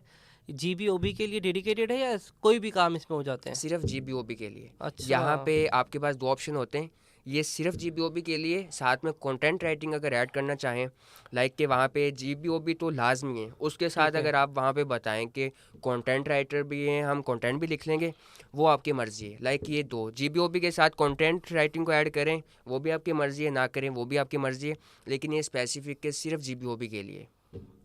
GBOB के लिए डेडिकेटेड है, या कोई भी काम इसमें हो जाते हैं? सिर्फ GBOB के लिए। अच्छा। यहाँ पे आपके पास दो ऑप्शन होते हैं। ये सिर्फ GBOB के लिए, साथ में कंटेंट राइटिंग अगर ऐड करना चाहें, लाइक कि वहाँ पे GBOB तो लाजमी है, उसके साथ ठीक है। अगर आप वहाँ पे बताएं कि कंटेंट राइटर भी हैं, हम कंटेंट भी लिख लेंगे, वो आपकी मर्ज़ी है। लाइक ये दो, GBOB के साथ कंटेंट राइटिंग को ऐड करें, वो भी आपकी मर्ज़ी है, ना करें वो भी आपकी मर्ज़ी है, लेकिन ये स्पेसिफिक के सिर्फ GBOB के लिए।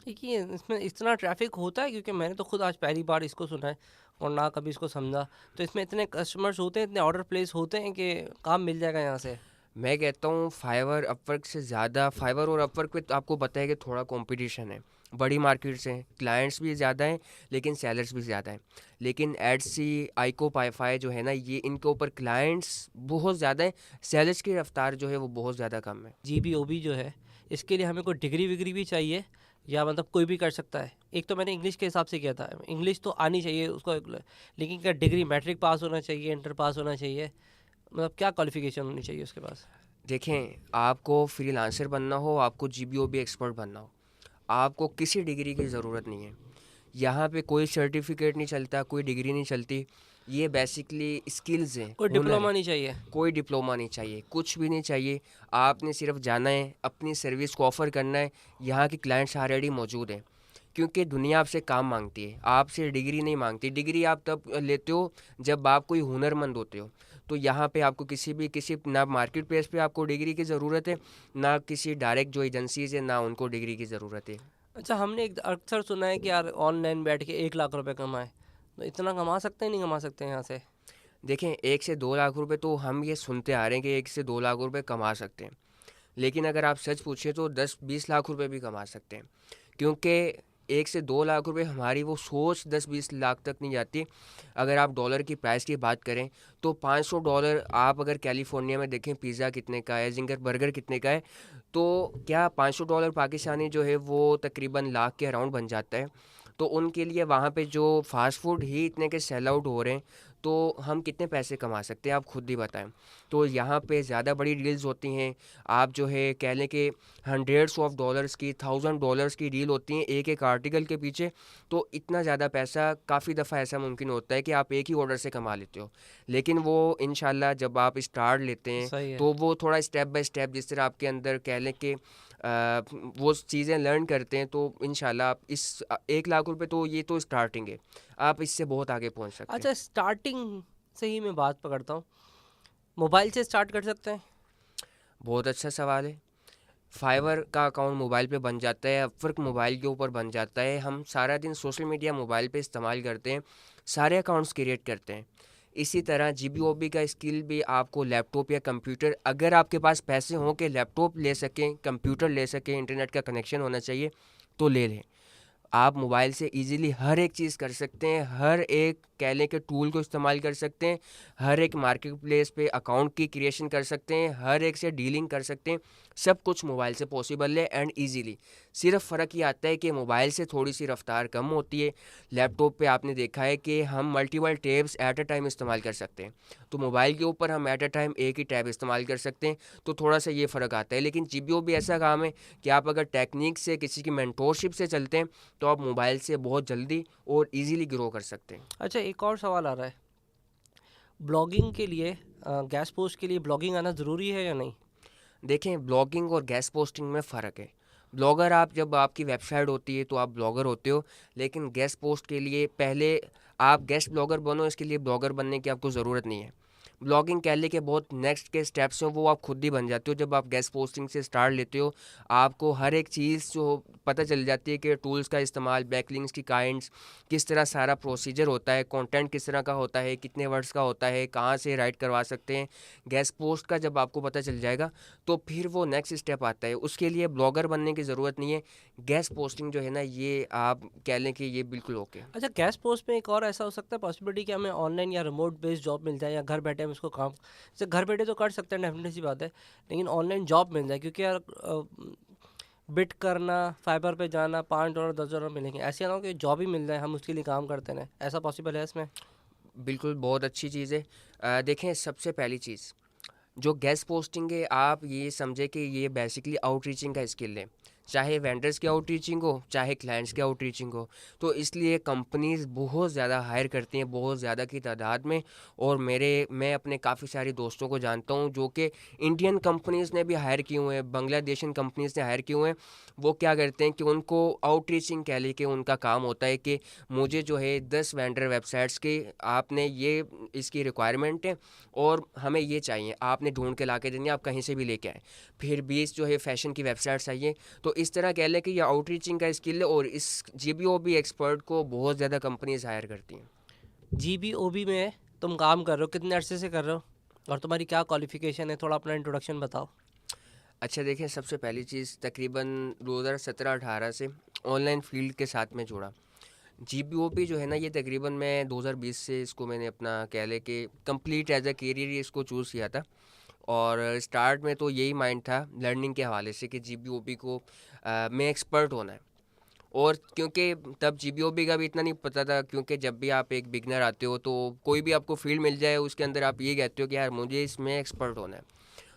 देखिए, इसमें इतना ट्रैफिक होता है? क्योंकि मैंने तो खुद आज पहली बार इसको सुना है और ना कभी इसको समझा। तो इसमें इतने कस्टमर्स होते हैं, इतने ऑर्डर प्लेस होते हैं कि काम मिल जाएगा यहाँ से? मैं कहता हूँ फाइवर अपवर्क से ज़्यादा, फाइवर और अपवर्क पे तो आपको पता है कि थोड़ा कंपटीशन है, बड़ी मार्केट्स हैं, क्लाइंट्स भी ज़्यादा हैं, लेकिन सेलर्स भी ज़्यादा हैं। लेकिन एडसी, आईको पाईफाई जो है ना, ये इनके ऊपर क्लाइंट्स बहुत ज़्यादा हैं, सेलर्स की रफ्तार जो है वो बहुत ज़्यादा कम है। GBOB जो है, इसके लिए हमें कोई डिग्री विग्री भी चाहिए, या मतलब कोई भी कर सकता है? एक तो मैंने इंग्लिश के हिसाब से किया था, इंग्लिश तो आनी चाहिए उसको, लेकिन क्या डिग्री मैट्रिक पास होना चाहिए, इंटर पास होना चाहिए? मतलब क्या क्वालिफिकेशन होनी चाहिए उसके पास? देखें, आपको फ्रीलांसर बनना हो, आपको GBOB एक्सपर्ट बनना हो, आपको किसी डिग्री की ज़रूरत नहीं है। यहाँ पे कोई सर्टिफिकेट नहीं चलता, कोई डिग्री नहीं चलती। ये बेसिकली स्किल्स हैं, कोई हुनर है। डिप्लोमा नहीं चाहिए? कोई डिप्लोमा नहीं चाहिए, कुछ भी नहीं चाहिए। आपने सिर्फ जाना है, अपनी सर्विस को ऑफ़र करना है। यहाँ के क्लाइंट्स ऑलरेडी मौजूद हैं, क्योंकि दुनिया आपसे काम मांगती है, आपसे डिग्री नहीं मांगती। डिग्री आप तब लेते हो जब आप कोई हुनरमंद होते हो। तो यहाँ पे आपको किसी ना मार्केट प्लेस पे आपको डिग्री की ज़रूरत है, ना किसी डायरेक्ट जो एजेंसीज है, ना उनको डिग्री की ज़रूरत है। अच्छा, हमने एक अक्सर सुना है कि यार ऑनलाइन बैठ के 1 लाख रुपए कमाए, तो इतना कमा सकते हैं, नहीं कमा सकते हैं यहाँ से? देखें, 1 से 2 लाख रुपए तो हम ये सुनते आ रहे हैं कि 1 से 2 लाख रुपए कमा सकते हैं, लेकिन अगर आप सच पूछें तो 10-20 लाख रुपए भी कमा सकते हैं, क्योंकि 1 से 2 लाख रुपए हमारी वो सोच 10-20 लाख तक नहीं जाती। अगर आप डॉलर की प्राइस की बात करें तो $500, आप अगर कैलिफोर्निया में देखें पिज़्ज़ा कितने का है, जिंगर बर्गर कितने का है, तो क्या $500 पाकिस्तानी जो है वो तकरीबन लाख के अराउंड बन जाता है। तो उनके लिए वहाँ पे जो फास्ट फूड ही इतने के सेल आउट हो रहे हैं, तो हम कितने पैसे कमा सकते हैं, आप खुद ही बताएं। तो यहाँ पे ज़्यादा बड़ी डील्स होती हैं, आप जो है कह लें कि हंड्रेड्स ऑफ डॉलर्स की, $1000 की डील होती हैं एक एक आर्टिकल के पीछे। तो इतना ज़्यादा पैसा काफ़ी दफ़ा ऐसा मुमकिन होता है कि आप एक ही ऑर्डर से कमा लेते हो, लेकिन वो इंशाल्लाह जब आप स्टार्ट लेते हैं सही है। तो वो थोड़ा स्टेप बाय स्टेप जिस तरह आपके अंदर कह लें कि वो चीज़ें लर्न करते हैं, तो इंशाल्लाह आप इस 1 लाख रुपए तो ये तो स्टार्टिंग है, आप इससे बहुत आगे पहुंच सकते हैं। अच्छा, स्टार्टिंग से ही मैं बात पकड़ता हूँ, मोबाइल से स्टार्ट कर सकते हैं? बहुत अच्छा सवाल है। फाइवर का अकाउंट मोबाइल पे बन जाता है, अपवर्क मोबाइल के ऊपर बन जाता है। हम सारा दिन सोशल मीडिया मोबाइल पे इस्तेमाल करते हैं, सारे अकाउंट्स क्रिएट करते हैं। इसी तरह GBOB का स्किल भी आपको लैपटॉप या कंप्यूटर, अगर आपके पास पैसे हों कि लैपटॉप ले सकें, कंप्यूटर ले सकें, इंटरनेट का कनेक्शन होना चाहिए, तो ले लें। आप मोबाइल से इजीली हर एक चीज़ कर सकते हैं, हर एक कह लें कि टूल को इस्तेमाल कर सकते हैं, हर एक मार्केट प्लेस पे अकाउंट की क्रिएशन कर सकते हैं, हर एक से डीलिंग कर सकते हैं। सब कुछ मोबाइल से पॉसिबल है एंड इजीली। सिर्फ फ़र्क ये आता है कि मोबाइल से थोड़ी सी रफ्तार कम होती है। लैपटॉप पे आपने देखा है कि हम multiple tabs at a time इस्तेमाल कर सकते हैं, तो मोबाइल के ऊपर हम एट अ टाइम एक ही टैब इस्तेमाल कर सकते हैं। तो थोड़ा सा ये फ़र्क आता है। लेकिन GBOB ऐसा काम है कि आप अगर टेक्निक से, किसी की मेंटोरशिप से चलते हैं, तो आप मोबाइल से बहुत जल्दी और इजीली ग्रो कर सकते हैं। अच्छा, एक और सवाल आ रहा है, ब्लॉगिंग के लिए, गैस पोस्ट के लिए ब्लॉगिंग आना ज़रूरी है या नहीं? देखें, ब्लॉगिंग और गेस्ट पोस्टिंग में फ़र्क है। ब्लॉगर आप, जब आपकी वेबसाइट होती है तो आप ब्लॉगर होते हो, लेकिन गेस्ट पोस्ट के लिए पहले आप गेस्ट ब्लॉगर बनो, इसके लिए ब्लॉगर बनने की आपको ज़रूरत नहीं है। ब्लॉगिंग कह ले के बहुत नेक्स्ट के स्टेप्स हैं वो आप खुद ही बन जाते हो। जब आप गेस्ट पोस्टिंग से स्टार्ट लेते हो आपको हर एक चीज़ जो पता चल जाती है कि टूल्स का इस्तेमाल, बैकलिंक्स की काइंड्स, किस तरह सारा प्रोसीजर होता है, कंटेंट किस तरह का होता है, कितने वर्ड्स का होता है, कहाँ से राइट करवा सकते हैं। गेस्ट पोस्ट का जब आपको पता चल जाएगा तो फिर वो नेक्स्ट स्टेप आता है। उसके लिए ब्लॉगर बनने की ज़रूरत नहीं है, गेस्ट पोस्टिंग जो है ना ये आप कह लें कि ये बिल्कुल ओके। अच्छा, गेस्ट पोस्ट में एक और ऐसा हो सकता है पॉसिबिलिटी कि हमें ऑनलाइन या रिमोट बेस्ड जॉब मिल जाए, या घर बैठे हम इसको काम, जैसे घर बैठे तो कर सकते हैं, डेफिनेटली सी बात है, लेकिन ऑनलाइन जॉब मिल जाए, क्योंकि यार बिट करना, फाइबर पे जाना, $5 $10 मिलेंगे, ऐसे ना हो कि जॉब ही मिल जाए हम उसके लिए काम करते रहें। ऐसा पॉसिबल है इसमें? बिल्कुल बहुत अच्छी चीज़ है। देखें सबसे पहली चीज़ जो गेस्ट पोस्टिंग है आप ये समझे कि ये बेसिकली आउटरीचिंग का स्किल है, चाहे वेंडर्स की आउटरीचिंग हो चाहे क्लाइंट्स की आउटरीचिंग हो। तो इसलिए कंपनीज बहुत ज़्यादा हायर करती हैं, बहुत ज़्यादा की तादाद में। और मैं अपने काफ़ी सारे दोस्तों को जानता हूँ जो कि इंडियन कंपनीज़ ने भी हायर किए हुए हैं, बांग्लादेशन कंपनीज़ ने हायर किए हुए हैं। वो क्या करते हैं कि उनको आउटरीचिंग कह लेके उनका काम होता है कि मुझे जो है 10 वेंडर वेबसाइट्स के आपने ये इसकी रिक्वायरमेंट है और हमें ये चाहिए, आपने ढूंढ के ला के देनी, आप कहीं से भी लेके आए। फिर 20 जो है फैशन की वेबसाइट्स चाहिए। तो इस तरह कह लें कि ये आउटरीचिंग का स्किल है और इस GBOB एक्सपर्ट को बहुत ज़्यादा कंपनीज हायर करती हैं। GBOB में तुम काम कर रहे हो, कितने अरसे से कर रहे हो, और तुम्हारी क्या क्वालिफिकेशन है? थोड़ा अपना इंट्रोडक्शन बताओ। अच्छा देखें, सबसे पहली चीज़ तकरीबन 2017-18 से ऑनलाइन फील्ड के साथ में जुड़ा। GBOB जो है ना ये तकरीबन मैं 2020 से इसको मैंने अपना कह ले कि कंप्लीट एज अ करियर इसको चूज़ किया था। और स्टार्ट में तो यही माइंड था लर्निंग के हवाले से कि GBOB को में एक्सपर्ट होना है। और क्योंकि तब GBOB का भी इतना नहीं पता था, क्योंकि जब भी आप एक बिगनर आते हो तो कोई भी आपको फील्ड मिल जाए उसके अंदर आप ये कहते हो कि यार मुझे इसमें एक्सपर्ट होना है।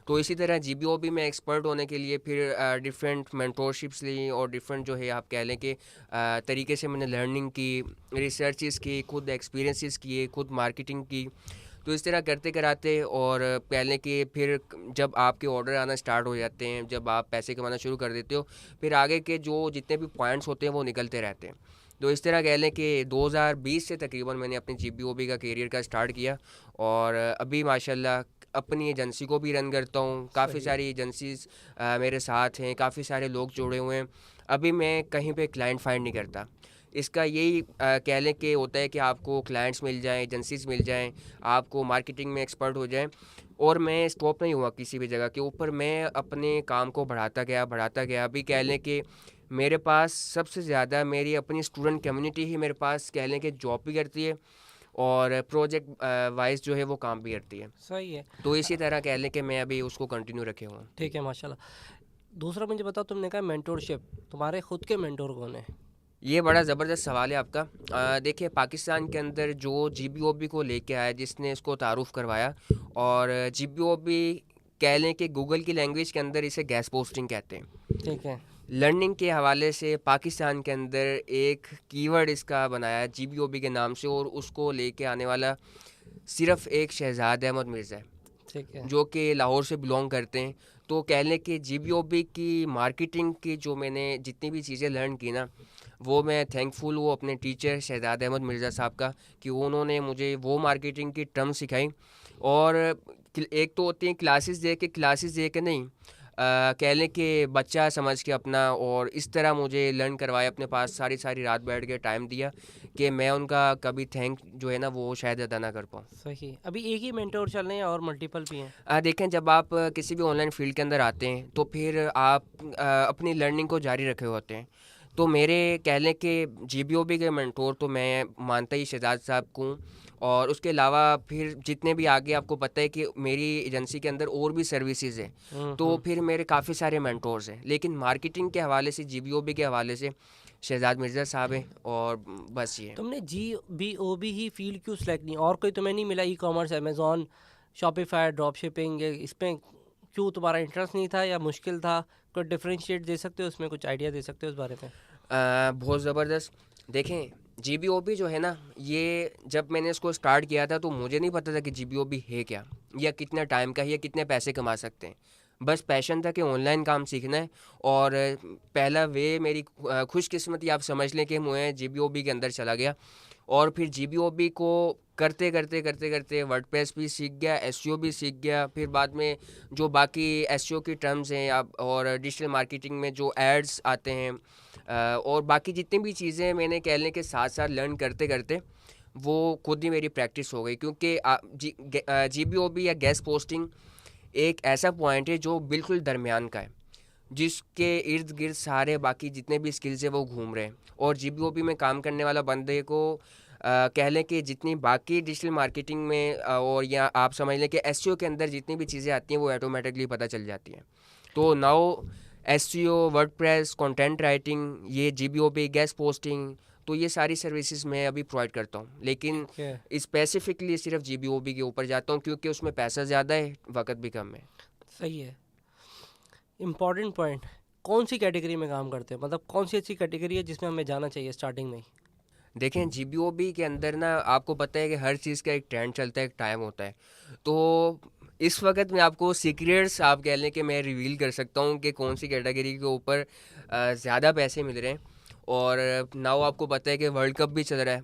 तो इसी तरह GBOB में एक्सपर्ट होने के लिए फिर डिफरेंट मेंटोरशिप्स ली और डिफरेंट जो है आप कह लें कि तरीके से मैंने लर्निंग की, रिसर्चेस की, खुद एक्सपीरियंसेस किए, खुद मार्केटिंग की। तो इस तरह करते कराते और कह लें कि फिर जब आपके ऑर्डर आना स्टार्ट हो जाते हैं, जब आप पैसे कमाना शुरू कर देते हो, फिर आगे के जो जितने भी पॉइंट्स होते हैं वो निकलते रहते हैं। तो इस तरह कह लें कि 2020 से तकरीबन मैंने अपनी GBOB का करियर का स्टार्ट किया। और अभी माशाल्लाह अपनी एजेंसी को भी रन करता हूँ, काफ़ी सही। सारी एजेंसीज मेरे साथ हैं, काफ़ी सारे लोग जुड़े हुए हैं। अभी मैं कहीं पे क्लाइंट फाइंड नहीं करता। इसका यही कह लें कि होता है कि आपको क्लाइंट्स मिल जाएं, एजेंसीज मिल जाएं, आपको मार्केटिंग में एक्सपर्ट हो जाएं। और मैं स्टॉप नहीं हुआ किसी भी जगह के ऊपर, मैं अपने काम को बढ़ाता गया। अभी कह लें कि मेरे पास सबसे ज़्यादा मेरी अपनी स्टूडेंट कम्युनिटी ही मेरे पास कह लें कि जॉब भी करती है और प्रोजेक्ट वाइज जो है वो काम भी करती है। सही है। तो इसी तरह कह लें कि मैं अभी उसको कंटिन्यू रखे हुआ हूँ। ठीक है, माशाल्लाह। दूसरा मुझे बताओ, तुमने कहा मेंटोरशिप, तुम्हारे खुद के मेंटोर कौन है? ये बड़ा ज़बरदस्त सवाल है आपका। देखिए पाकिस्तान के अंदर जो GBOB को लेके आया, जिसने इसको तारुफ करवाया, और GBOB कह लें कि गूगल की लैंग्वेज के अंदर इसे गैस पोस्टिंग कहते हैं। ठीक है। लर्निंग के हवाले से पाकिस्तान के अंदर एक कीवर्ड इसका बनाया GBOB के नाम से, और उसको लेके आने वाला सिर्फ एक शहजाद अहमद मिर्ज़ा है ठीक है। जो कि लाहौर से बिलोंग करते हैं। तो कह लें कि GBOB की मार्केटिंग की जो मैंने जितनी भी चीज़ें लर्न की ना, वो मैं थैंकफुल हूँ अपने टीचर शहजाद अहमद मिर्ज़ा साहब का कि उन्होंने मुझे वो मार्केटिंग की टर्म सिखाई। और एक तो होती हैं क्लासेस दे के नहीं, कह लें कि बच्चा समझ के अपना, और इस तरह मुझे लर्न करवाया, अपने पास सारी सारी रात बैठ के टाइम दिया कि मैं उनका कभी थैंक जो है ना वो शायद अदा ना कर पाऊँ। सही। अभी एक ही मेंटोर चल रहे हैं और मल्टीपल भी हैं? देखें जब आप किसी भी ऑनलाइन फील्ड के अंदर आते हैं तो फिर आप अपनी लर्निंग को जारी रखे होते हैं। तो मेरे कह लें कि GBOB के मेंटोर तो मैं मानता ही शहजाद साहब को, और उसके अलावा फिर जितने भी आगे आपको पता है कि मेरी एजेंसी के अंदर और भी सर्विसेज हैं, तो फिर मेरे काफ़ी सारे मेंटोर्स हैं। लेकिन मार्केटिंग के हवाले से GBOB के हवाले से शहजाद मिर्ज़ा साहब हैं, और बस ये। तुमने GBOB ही फील्ड क्यों सेलेक्ट नहीं, और कोई तुम्हें नहीं मिला? E-commerce, Amazon, Shopify, drop shipping, इसमें क्यों तुम्हारा इंटरेस्ट नहीं था या मुश्किल था? कोई डिफरेंशिएट दे सकते हो उसमें, कुछ आइडिया दे सकते हो उस बारे में? बहुत ज़बरदस्त। देखें GBOB जो है ना, ये जब मैंने इसको स्टार्ट किया था तो मुझे नहीं पता था कि GBOB है क्या, या कितने टाइम का है, या कितने पैसे कमा सकते हैं। बस पैशन था कि ऑनलाइन काम सीखना है। और पहला वे मेरी खुशकिस्मती आप समझ लें कि मैं GBOB के अंदर चला गया, और फिर जीबीओबी को करते करते करते करते वर्डप्रेस भी सीख गया, एसईओ भी सीख गया। फिर बाद में जो बाकी एसईओ की टर्म्स हैं आप और डिजिटल मार्केटिंग में जो एड्स आते हैं और बाकी जितनी भी चीज़ें मैंने कहने के साथ साथ लर्न करते करते वो खुद ही मेरी प्रैक्टिस हो गई। क्योंकि जीबीओबी या गेस्ट पोस्टिंग एक ऐसा पॉइंट है जो बिल्कुल दरमियान का है, जिसके इर्द गिर्द सारे बाकी जितने भी स्किल्स हैं वो घूम रहे हैं। और जीबीओबी में काम करने वाला बंदे को कह लें कि जितनी बाकी डिजिटल मार्केटिंग में और या आप समझ लें कि एसईओ के अंदर जितनी भी चीज़ें आती हैं वो ऑटोमेटिकली पता चल जाती हैं। तो now SEO, WordPress, content writing, ये जीबीओबी, गेस्ट पोस्टिंग, तो ये सारी सर्विसेज मैं अभी प्रोवाइड करता हूँ। लेकिन ठीक है, स्पेसिफिकली सिर्फ जीबीओबी के ऊपर जाता हूँ क्योंकि उसमें पैसा ज़्यादा है, वक्त भी कम है। सही है। इम्पॉर्टेंट पॉइंट, कौन सी कैटेगरी में काम करते हैं, मतलब कौन सी ऐसी कैटेगरी है जिसमें हमें जाना चाहिए स्टार्टिंग में ही? देखें, जीबीओबी के अंदर ना आपको पता है कि हर चीज़ का एक ट्रेंड चलता है, एक टाइम होता है। तो इस वक्त मैं आपको सीक्रेट्स आप कह लें कि मैं रिवील कर सकता हूँ कि कौन सी कैटेगरी के ऊपर ज़्यादा पैसे मिल रहे हैं। और नाउ आपको पता है कि वर्ल्ड कप भी चल रहा है,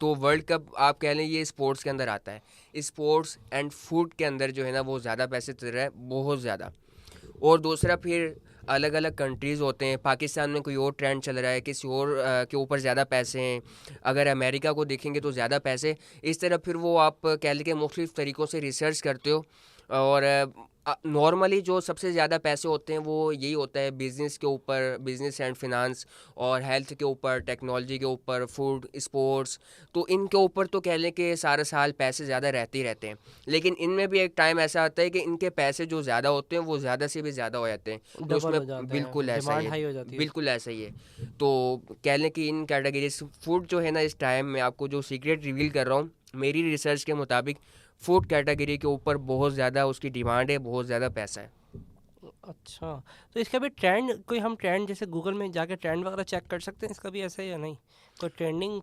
तो वर्ल्ड कप आप कह लें ये स्पोर्ट्स के अंदर आता है। स्पोर्ट्स एंड फूड के अंदर जो है ना वो ज़्यादा पैसे चल रहा है, बहुत ज़्यादा। और दूसरा फिर अलग अलग कंट्रीज़ होते हैं, पाकिस्तान में कोई और ट्रेंड चल रहा है, किसी और के ऊपर ज़्यादा पैसे हैं। अगर अमेरिका को देखेंगे तो ज़्यादा पैसे। इस तरह फिर वो आप कह लें कि मुख्तलिफ़ तरीक़ों से रिसर्च करते हो। और नॉर्मली जो सबसे ज़्यादा पैसे होते हैं वो यही होता है बिज़नेस के ऊपर, बिज़नेस एंड फिनांस, और हेल्थ के ऊपर, टेक्नोलॉजी के ऊपर, फूड, स्पोर्ट्स। तो इनके ऊपर तो कह लें कि सारा साल पैसे ज़्यादा रहते ही रहते हैं। लेकिन इनमें भी एक टाइम ऐसा आता है कि इनके पैसे जो ज़्यादा होते हैं वो ज़्यादा से भी ज़्यादा हो जाते हैं। तो डबल उसमें हो जाते बिल्कुल हैं, ऐसा ही डिमांड है, हाई हो जाती है। बिल्कुल ऐसा ही है। तो कह लें कि इन कैटेगरीज फूड जो है ना, इस टाइम में आपको जो सीक्रेट रिवील कर रहा हूँ, मेरी रिसर्च के मुताबिक फूड कैटेगरी के ऊपर बहुत ज़्यादा उसकी डिमांड है, बहुत ज़्यादा पैसा है। अच्छा, तो इसका भी ट्रेंड, कोई हम ट्रेंड जैसे गूगल में जाके ट्रेंड वगैरह चेक कर सकते हैं, इसका भी ऐसा है या नहीं, कोई ट्रेंडिंग?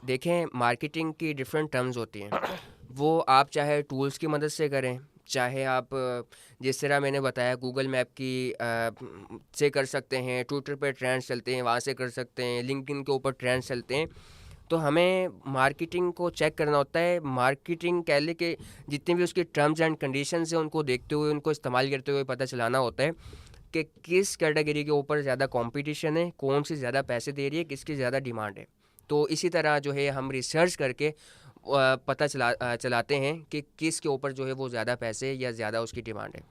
देखें, मार्केटिंग की डिफरेंट टर्म्स होती हैं, वो आप चाहे टूल्स की मदद से करें, चाहे आप जिस तरह मैंने बताया गूगल मैप की से कर सकते हैं, ट्विटर पे ट्रेंड्स चलते हैं वहाँ से कर सकते हैं, लिंक्डइन के ऊपर ट्रेंड्स चलते हैं। तो हमें मार्केटिंग को चेक करना होता है। मार्केटिंग कह ले कि जितने भी उसके टर्म्स एंड कंडीशंस हैं उनको देखते हुए, उनको इस्तेमाल करते हुए पता चलाना होता है कि किस कैटेगरी के ऊपर ज़्यादा कंपटीशन है, कौन सी ज़्यादा पैसे दे रही है, किसकी ज़्यादा डिमांड है। तो इसी तरह जो है हम रिसर्च करके पता चलाते हैं कि किस के ऊपर जो है वो ज़्यादा पैसे या ज़्यादा उसकी डिमांड है।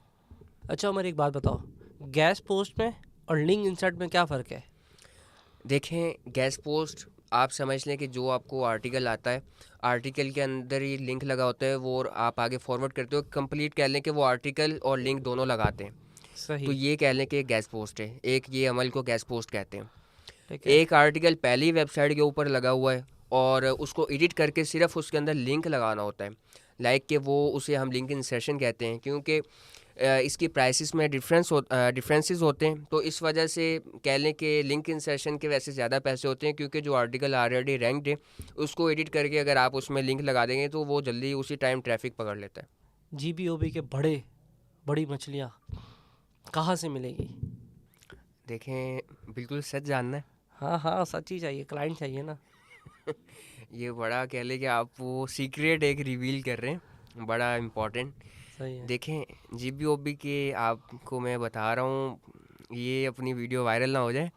अच्छा उमर, एक बात बताओ, गैस पोस्ट में और लिंक इंसर्ट में क्या फ़र्क है? देखें, गैस पोस्ट आप समझ लें कि जो आपको आर्टिकल आता है, आर्टिकल के अंदर ही लिंक लगा होता है, वो और आप आगे फॉरवर्ड करते हो, कंप्लीट कह लें कि वो आर्टिकल और लिंक दोनों लगाते हैं। तो सही। ये कह लें कि गैस पोस्ट है, एक ये अमल को गैस पोस्ट कहते हैं। ठीक है। एक आर्टिकल पहली वेबसाइट के ऊपर लगा हुआ है और उसको एडिट करके सिर्फ उसके अंदर लिंक लगाना होता है, लाइक कि वो उसे हम लिंक इंसर्शन कहते हैं। क्योंकि इसकी प्राइसेस में डिफरेंसेस होते हैं, तो इस वजह से कह लें कि लिंक इंसर्शन के वैसे ज़्यादा पैसे होते हैं। क्योंकि जो आर्टिकल ऑलरेडी रैंक्ड है उसको एडिट करके अगर आप उसमें लिंक लगा देंगे तो वो जल्दी उसी टाइम ट्रैफिक पकड़ लेता है। जीबीओबी के बड़ी मछलियाँ कहाँ से मिलेगी? देखें, बिल्कुल सच जानना है। हाँ हाँ, सच ही चाहिए, क्लाइंट चाहिए ना। ये बड़ा कह लें कि आप वो सीक्रेट एक रिवील कर रहे हैं, बड़ा इम्पोर्टेंट। सही है। देखें, जीबीओबी के आपको मैं बता रहा हूँ, ये अपनी वीडियो वायरल ना हो जाए।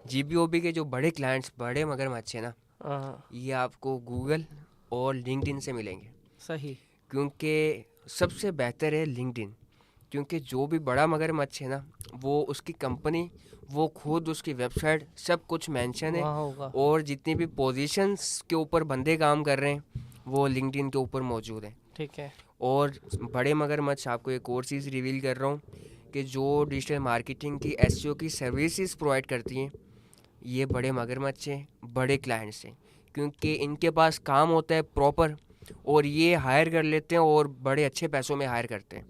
जीबीओबी के जो बड़े क्लाइंट्स, बड़े मगरमच्छ हैं ना, हाँ। ये आपको गूगल और लिंक्डइन से मिलेंगे। सही। क्योंकि सबसे बेहतर है लिंक्डइन। क्योंकि जो भी बड़ा मगरमच्छ है ना, वो उसकी कंपनी, वो खुद उसकी वेबसाइट सब कुछ मेंशन है, वहाँ होगा। और जितनी भी पोजीशंस के ऊपर बंदे काम कर रहे हैं वो लिंक्डइन के ऊपर मौजूद हैं। ठीक है। और बड़े मगरमच्छ, आपको एक और चीज़ रिवील कर रहा हूँ कि जो डिजिटल मार्केटिंग की एसईओ की सर्विसेज प्रोवाइड करती हैं, ये बड़े मगरमच्छ हैं, बड़े क्लाइंट्स हैं। क्योंकि इनके पास काम होता है प्रॉपर, और ये हायर कर लेते हैं और बड़े अच्छे पैसों में हायर करते हैं।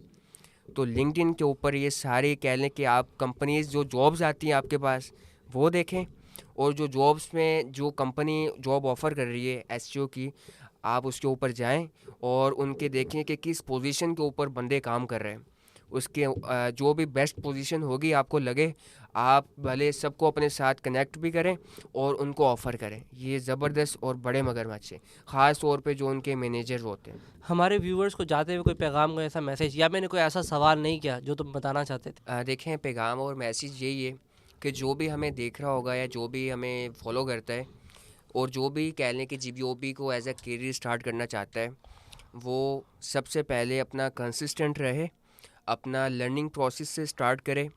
तो लिंक्डइन के ऊपर ये सारे कह लें कि आप कंपनीज जो जॉब्स आती हैं आपके पास वो देखें, और जो जॉब्स में जो कंपनी जॉब ऑफ़र कर रही है एसईओ की, आप उसके ऊपर जाएं और उनके देखें कि किस पोजीशन के ऊपर बंदे काम कर रहे हैं। उसके जो भी बेस्ट पोजीशन होगी आपको लगे, आप भले सबको अपने साथ कनेक्ट भी करें और उनको ऑफ़र करें। ये ज़बरदस्त और बड़े मगरमच्छ हैं, ख़ास तौर पे जो उनके मैनेजर होते हैं। हमारे व्यूअर्स को जाते हुए कोई पैगाम, कोई ऐसा मैसेज, या मैंने कोई ऐसा सवाल नहीं किया जो तुम बताना चाहते थे? देखें, पैगाम और मैसेज यही है कि जो भी हमें देख रहा होगा या जो भी हमें फॉलो करता है और जो भी कह लें कि जीबीओपी को एज अ करियर स्टार्ट करना चाहता है, वो सबसे पहले अपना कंसिस्टेंट रहे, अपना लर्निंग प्रोसेस से स्टार्ट करे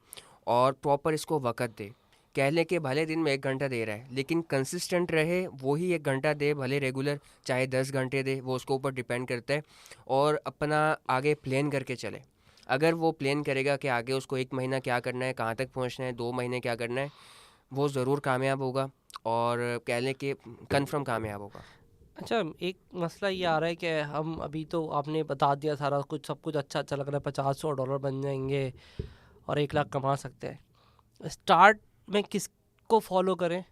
और प्रॉपर इसको वक्त दे। कह लें कि भले दिन में 1 घंटा दे रहा है, लेकिन कंसिस्टेंट रहे, वही 1 घंटा दे, भले रेगुलर चाहे 10 घंटे दे, वो उसके ऊपर डिपेंड करता है। और अपना आगे प्लान करके चले। अगर वो प्लान करेगा कि आगे उसको 1 महीना क्या करना है, कहाँ तक पहुँचना है, 2 महीने क्या करना है, वो ज़रूर कामयाब होगा और कह लें कि कन्फर्म कामयाब होगा। अच्छा, एक मसला ये आ रहा है कि हम अभी तो आपने बता दिया सारा कुछ, सब कुछ अच्छा अच्छा लग रहा है, $50-100 बन जाएंगे और 1 लाख कमा सकते हैं। स्टार्ट में किसको फॉलो करें?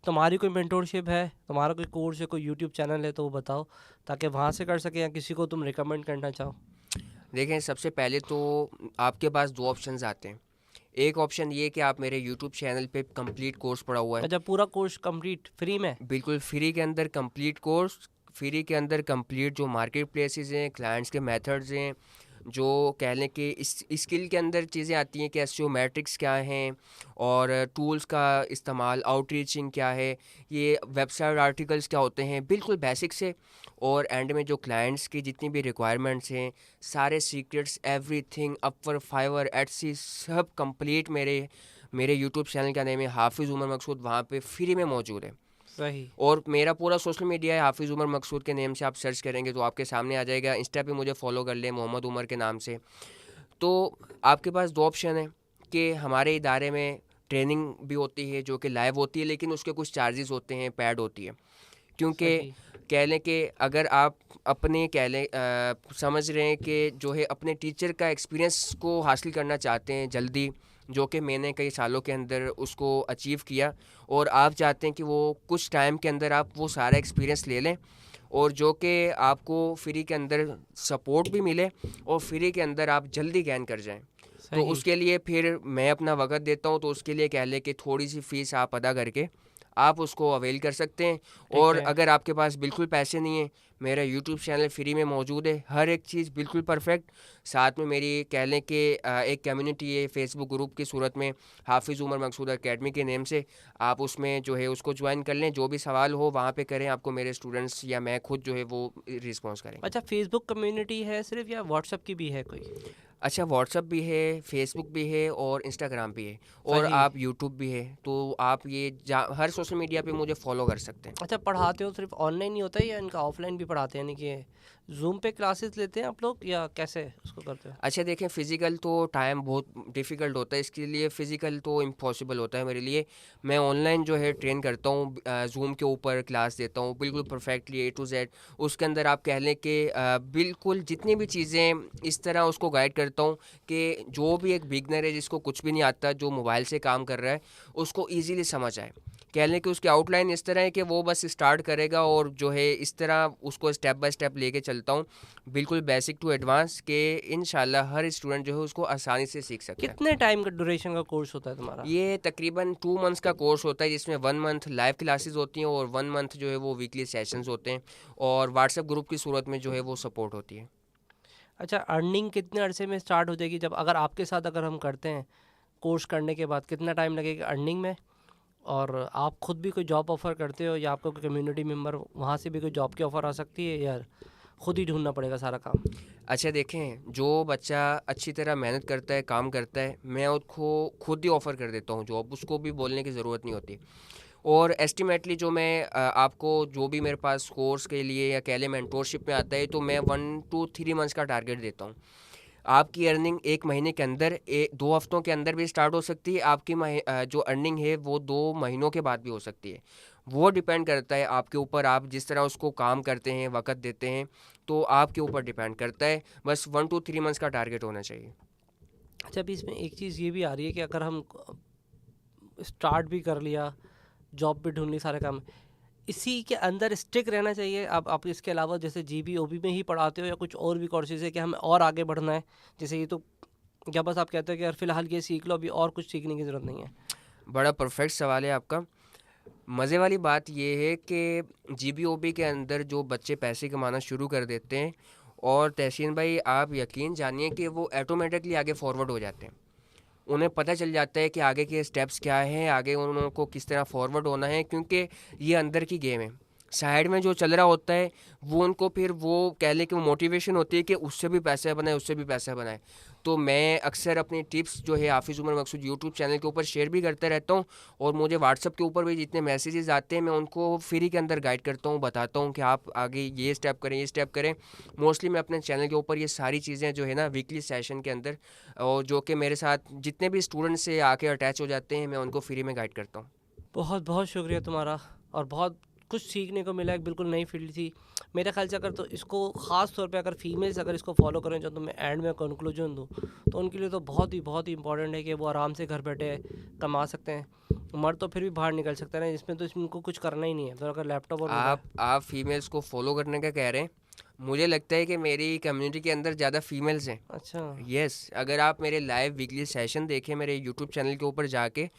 तुम्हारी कोई मेंटोरशिप है, तुम्हारा कोई कोर्स है, कोई यूट्यूब चैनल है तो वो बताओ, ताकि वहाँ से कर सकें, या किसी को तुम रिकमेंड करना चाहो। देखें, सबसे पहले तो आपके पास 2 ऑप्शंस आते हैं। एक ऑप्शन ये कि आप मेरे यूट्यूब चैनल पे कंप्लीट कोर्स पड़ा हुआ है, अच्छा, पूरा कोर्स कंप्लीट फ्री में? बिल्कुल फ्री के अंदर कंप्लीट कोर्स, फ्री के अंदर कंप्लीट जो मार्केट प्लेसेस हैं, क्लाइंट्स के मेथड्स हैं, जो कह लें कि इस स्किल के अंदर चीज़ें आती हैं कि एसईओ मैट्रिक्स क्या हैं और टूल्स का इस्तेमाल, आउटरीचिंग क्या है, ये वेबसाइट आर्टिकल्स क्या होते हैं, बिल्कुल बेसिक से। और एंड में जो क्लाइंट्स की जितनी भी रिक्वायरमेंट्स हैं, सारे सीक्रेट्स, एवरीथिंग, अपवर, फाइवर, एटसी, सब कंप्लीट मेरे यूट्यूब चैनल का नेम है हाफिज़ उमर मकसूद, वहाँ पे फ्री में मौजूद है। सही। और मेरा पूरा सोशल मीडिया है हाफिज़ उमर मकसूद के नेम से, आप सर्च करेंगे तो आपके सामने आ जाएगा। इंस्टा पे मुझे फॉलो कर लें मोहम्मद उमर के नाम से। तो आपके पास 2 ऑप्शन है कि हमारे इदारे में ट्रेनिंग भी होती है जो कि लाइव होती है, लेकिन उसके कुछ चार्जेस होते हैं, पैड होती है। क्योंकि सही। कह लें कि अगर आप अपने कह लें समझ रहे हैं कि जो है अपने टीचर का एक्सपीरियंस को हासिल करना चाहते हैं जल्दी, जो कि मैंने कई सालों के अंदर उसको अचीव किया, और आप चाहते हैं कि वो कुछ टाइम के अंदर आप वो सारा एक्सपीरियंस ले लें और जो कि आपको फ्री के अंदर सपोर्ट भी मिले और फ्री के अंदर आप जल्दी गेन कर जाएं, तो सही। उसके लिए फिर मैं अपना वक्त देता हूं। तो उसके लिए कह लें कि थोड़ी सी फ़ीस आप अदा करके आप उसको अवेल कर सकते हैं। ठीक और है। अगर आपके पास बिल्कुल पैसे नहीं है, मेरा यूट्यूब चैनल फ्री में मौजूद है, हर एक चीज़ बिल्कुल परफेक्ट। साथ में मेरी कह लें कि एक कम्युनिटी है फेसबुक ग्रुप की सूरत में, हाफिज़ उमर मकसूद एकेडमी के नेम से। आप उसमें जो है उसको ज्वाइन कर लें, जो भी सवाल हो वहाँ पे करें, आपको मेरे स्टूडेंट्स या मैं खुद जो है वो रिस्पॉन्स करेंगे। अच्छा, फेसबुक कम्युनिटी है सिर्फ, या व्हाट्सएप की भी है कोई? अच्छा, व्हाट्सअप भी है, फेसबुक भी है और इंस्टाग्राम भी है, और सही। आप यूट्यूब भी है। तो आप ये हर सोशल मीडिया पे मुझे फॉलो कर सकते हैं। अच्छा, पढ़ाते हो सिर्फ ऑनलाइन ही होता है, या इनका ऑफलाइन भी पढ़ाते हैं, यानी कि जूम पे क्लासेस लेते हैं आप लोग, या कैसे उसको करते हो? अच्छा, देखें, फ़िज़िकल तो टाइम बहुत डिफ़िकल्ट होता है, इसके लिए फ़िज़िकल तो इम्पॉसिबल होता है मेरे लिए। मैं ऑनलाइन जो है ट्रेन करता हूँ, ज़ूम के ऊपर क्लास देता हूँ बिल्कुल परफेक्टली A to Z। उसके अंदर आप कह लें कि बिल्कुल जितनी भी चीज़ें इस तरह उसको गाइड करता हूँ कि जो भी एक बिगनर है जिसको कुछ भी नहीं आता, जो मोबाइल से काम कर रहा है, उसको ईज़िली समझ आए। कह लें कि उसकी आउटलाइन इस तरह है कि वो बस स्टार्ट करेगा, और जो है इस तरह उसको स्टेप बाय स्टेप लेके चलता हूँ, बिल्कुल बेसिक टू एडवांस, के इंशाल्लाह हर स्टूडेंट जो है उसको आसानी से सीख सकता है। कितने टाइम का ड्यूरेशन का कोर्स होता है तुम्हारा? ये तकरीबन 2 मंथ्स का कोर्स होता है, जिसमें 1 मंथ लाइव क्लासेस होती हैं और 1 मंथ जो है वो वीकली सेशंस होते हैं, और व्हाट्सएप ग्रुप की सूरत में जो है वो सपोर्ट होती है। अच्छा, अर्निंग कितने अरसे में स्टार्ट हो जाएगी? जब अगर आपके साथ अगर हम करते हैं, कोर्स करने के बाद कितना टाइम लगेगा अर्निंग में? और आप खुद भी कोई जॉब ऑफ़र करते हो, या आपका कोई कम्युनिटी मेंबर वहाँ से भी कोई जॉब की ऑफ़र आ सकती है, या खुद ही ढूंढना पड़ेगा सारा काम? अच्छा, देखें, जो बच्चा अच्छी तरह मेहनत करता है, काम करता है, मैं उसको खुद ही ऑफ़र कर देता हूँ जॉब, उसको भी बोलने की ज़रूरत नहीं होती। और एस्टिमेटली जो मैं आपको जो भी मेरे पास कोर्स के लिए या कह लें मेंटोरशिप में आता है, तो मैं 1 to 3 मंथ्स का टारगेट देता हूँ। आपकी अर्निंग 1 महीने के अंदर, 2 हफ्तों के अंदर भी स्टार्ट हो सकती है। आपकी जो अर्निंग है वो 2 महीनों के बाद भी हो सकती है। वो डिपेंड करता है आपके ऊपर, आप जिस तरह उसको काम करते हैं, वक्त देते हैं, तो आपके ऊपर डिपेंड करता है। बस 1 to 3 मंथ्स का टारगेट होना चाहिए। अच्छा, अभी इसमें एक चीज़ ये भी आ रही है कि अगर हम स्टार्ट भी कर लिया, जॉब भी ढूंढ ली, सारे काम, इसी के अंदर स्टिक रहना चाहिए? आप इसके अलावा जैसे जीबी ओबी में ही पढ़ाते हो, या कुछ और भी कोर्सेज है कि हमें और आगे बढ़ना है? जैसे ये तो क्या बस आप कहते हो कि यार फिलहाल ये सीख लो, अभी और कुछ सीखने की ज़रूरत नहीं है? बड़ा परफेक्ट सवाल है आपका। मज़े वाली बात ये है कि जीबीओबी के अंदर जो बच्चे पैसे कमाना शुरू कर देते हैं, और तहसीन भाई आप यकीन जानिए कि वो ऑटोमेटिकली आगे फॉरवर्ड हो जाते हैं। उन्हें पता चल जाता है कि आगे के स्टेप्स क्या हैं, आगे उनको किस तरह फॉरवर्ड होना है, क्योंकि ये अंदर की गेम है। साइड में जो चल रहा होता है वो उनको फिर वो कह लें कि वो मोटिवेशन होती है कि उससे भी पैसा बनाए, उससे भी पैसा बनाए। तो मैं अक्सर अपनी टिप्स जो है हाफिज़ उमर मकसूद यूट्यूब चैनल के ऊपर शेयर भी करता रहता हूँ, और मुझे व्हाट्सअप के ऊपर भी जितने मैसेजेस आते हैं मैं उनको फ्री के अंदर गाइड करता हूँ, बताता हूँ कि आप आगे ये स्टेप करें, ये स्टेप करें। मोस्टली मैं अपने चैनल के ऊपर ये सारी चीज़ें जो है ना वीकली सेशन के अंदर, और जो कि मेरे साथ जितने भी स्टूडेंट्स से आके अटैच हो जाते हैं मैं उनको फ्री में गाइड करता हूँ। बहुत बहुत शुक्रिया तुम्हारा, और बहुत कुछ सीखने को मिला। एक बिल्कुल नई फील्ड थी मेरे ख्याल से। अगर तो इसको ख़ास तौर पे अगर फीमेल्स अगर इसको फॉलो करें, जो तो मैं एंड में कंक्लूजन दूँ, तो उनके लिए तो बहुत ही इंपॉर्टेंट है कि वो आराम से घर बैठे कमा सकते हैं। मर्द तो फिर भी बाहर निकल सकते हैं ना, इसमें तो इनको कुछ करना ही नहीं है, तो अगर लैपटॉप और मोबाइल। आप फीमेल्स को फॉलो करने का कह रहे हैं, मुझे लगता है कि मेरी कम्युनिटी के अंदर ज़्यादा फीमेल्स हैं। अच्छा। यस, अगर आप मेरे लाइव वीकली सेशन देखें मेरे यूट्यूब चैनल के ऊपर जाके,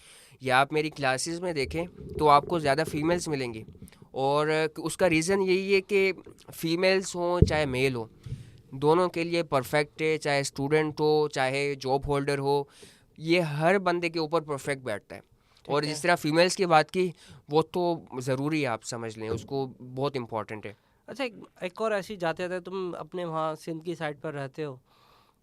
या आप मेरी क्लासेस में देखें, तो आपको ज़्यादा फीमेल्स मिलेंगी। और उसका रीज़न यही है कि फ़ीमेल्स हों चाहे मेल हो, दोनों के लिए परफेक्ट है। चाहे स्टूडेंट हो चाहे जॉब होल्डर हो, ये हर बंदे के ऊपर परफेक्ट बैठता है। और ठीक है। जिस तरह फीमेल्स की बात की, वो तो ज़रूरी है, आप समझ लें उसको, बहुत इम्पॉर्टेंट है। अच्छा, एक और ऐसी जाते जाते, तुम अपने वहाँ सिंध की साइड पर रहते हो,